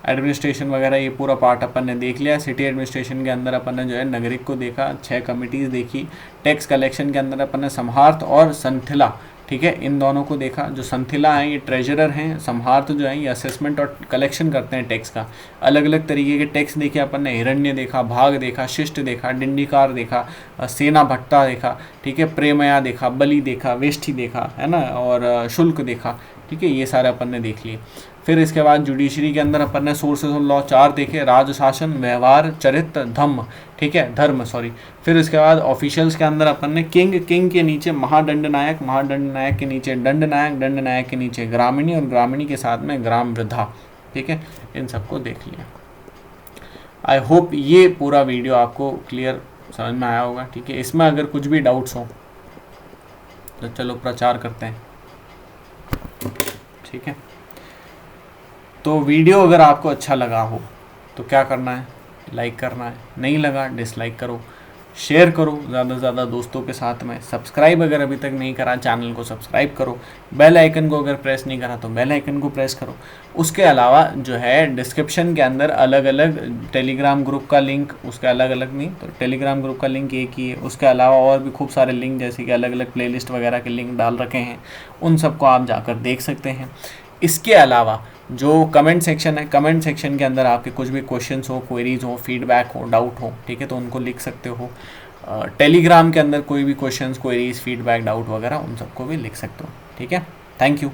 एडमिनिस्ट्रेशन वगैरह ये पूरा पार्ट अपन ने देख लिया। सिटी एडमिनिस्ट्रेशन के अंदर अपन ने जो है नागरिक को देखा, 6 कमिटीज़ देखी। टैक्स कलेक्शन के अंदर अपन ने समहार्थ और संथिला, ठीक है, इन दोनों को देखा। जो संथिला हैं ये ट्रेजरर हैं, समहार्थ जो है ये असेसमेंट और कलेक्शन करते हैं टैक्स का। अलग अलग तरीके के टैक्स देखे अपन ने, हिरण्य देखा, भाग देखा, शिष्ट देखा, डिंडिकार देखा, सेना भट्टा देखा, ठीक है, प्रेमया देखा, बलि देखा, वेष्टि देखा, है ना, और शुल्क देखा, ठीक है। ये सारे अपन ने देख लिए। फिर इसके बाद जुडिशरी के अंदर अपन ने सोर्सेज ऑफ लॉ 4 देखे, राज शासन, व्यवहार, चरित्र, धम्म, ठीक है, धर्म सॉरी। फिर इसके बाद ऑफिशियल्स के अंदर अपन ने किंग, किंग के नीचे महादंड नायक, महादंड नायक के नीचे दंड नायक, दंड नायक के नीचे ग्रामीणी, और ग्रामीणी के साथ में ग्राम वृद्धा, ठीक है। इन सबको देख लिया। आई होप ये पूरा वीडियो आपको क्लियर समझ में आया होगा, ठीक है। इसमें अगर कुछ भी डाउट्स हो तो चलो प्रचार करते हैं, ठीक है। तो वीडियो अगर आपको अच्छा लगा हो तो क्या करना है, लाइक करना है, नहीं लगा डिसलाइक करो, शेयर करो ज़्यादा से ज़्यादा दोस्तों के साथ में। सब्सक्राइब अगर अभी तक नहीं करा चैनल को सब्सक्राइब करो, बेल आइकन को अगर प्रेस नहीं करा तो बेल आइकन को प्रेस करो। उसके अलावा जो है डिस्क्रिप्शन के अंदर अलग अलग टेलीग्राम ग्रुप का लिंक, उसके अलग अलग नहीं तो टेलीग्राम ग्रुप का लिंक एक ही है। उसके अलावा और भी खूब सारे लिंक जैसे कि अलग अलग प्लेलिस्ट वगैरह के लिंक डाल रखे हैं, उन सबको आप जाकर देख सकते हैं। इसके अलावा जो कमेंट सेक्शन है, कमेंट सेक्शन के अंदर आपके कुछ भी क्वेश्चंस हो, क्वेरीज हो, फीडबैक हो, डाउट हो, ठीक है, तो उनको लिख सकते हो। टेलीग्राम के अंदर कोई भी क्वेश्चंस, क्वेरीज, फीडबैक, डाउट वगैरह उन सबको भी लिख सकते हो, ठीक है। Thank you.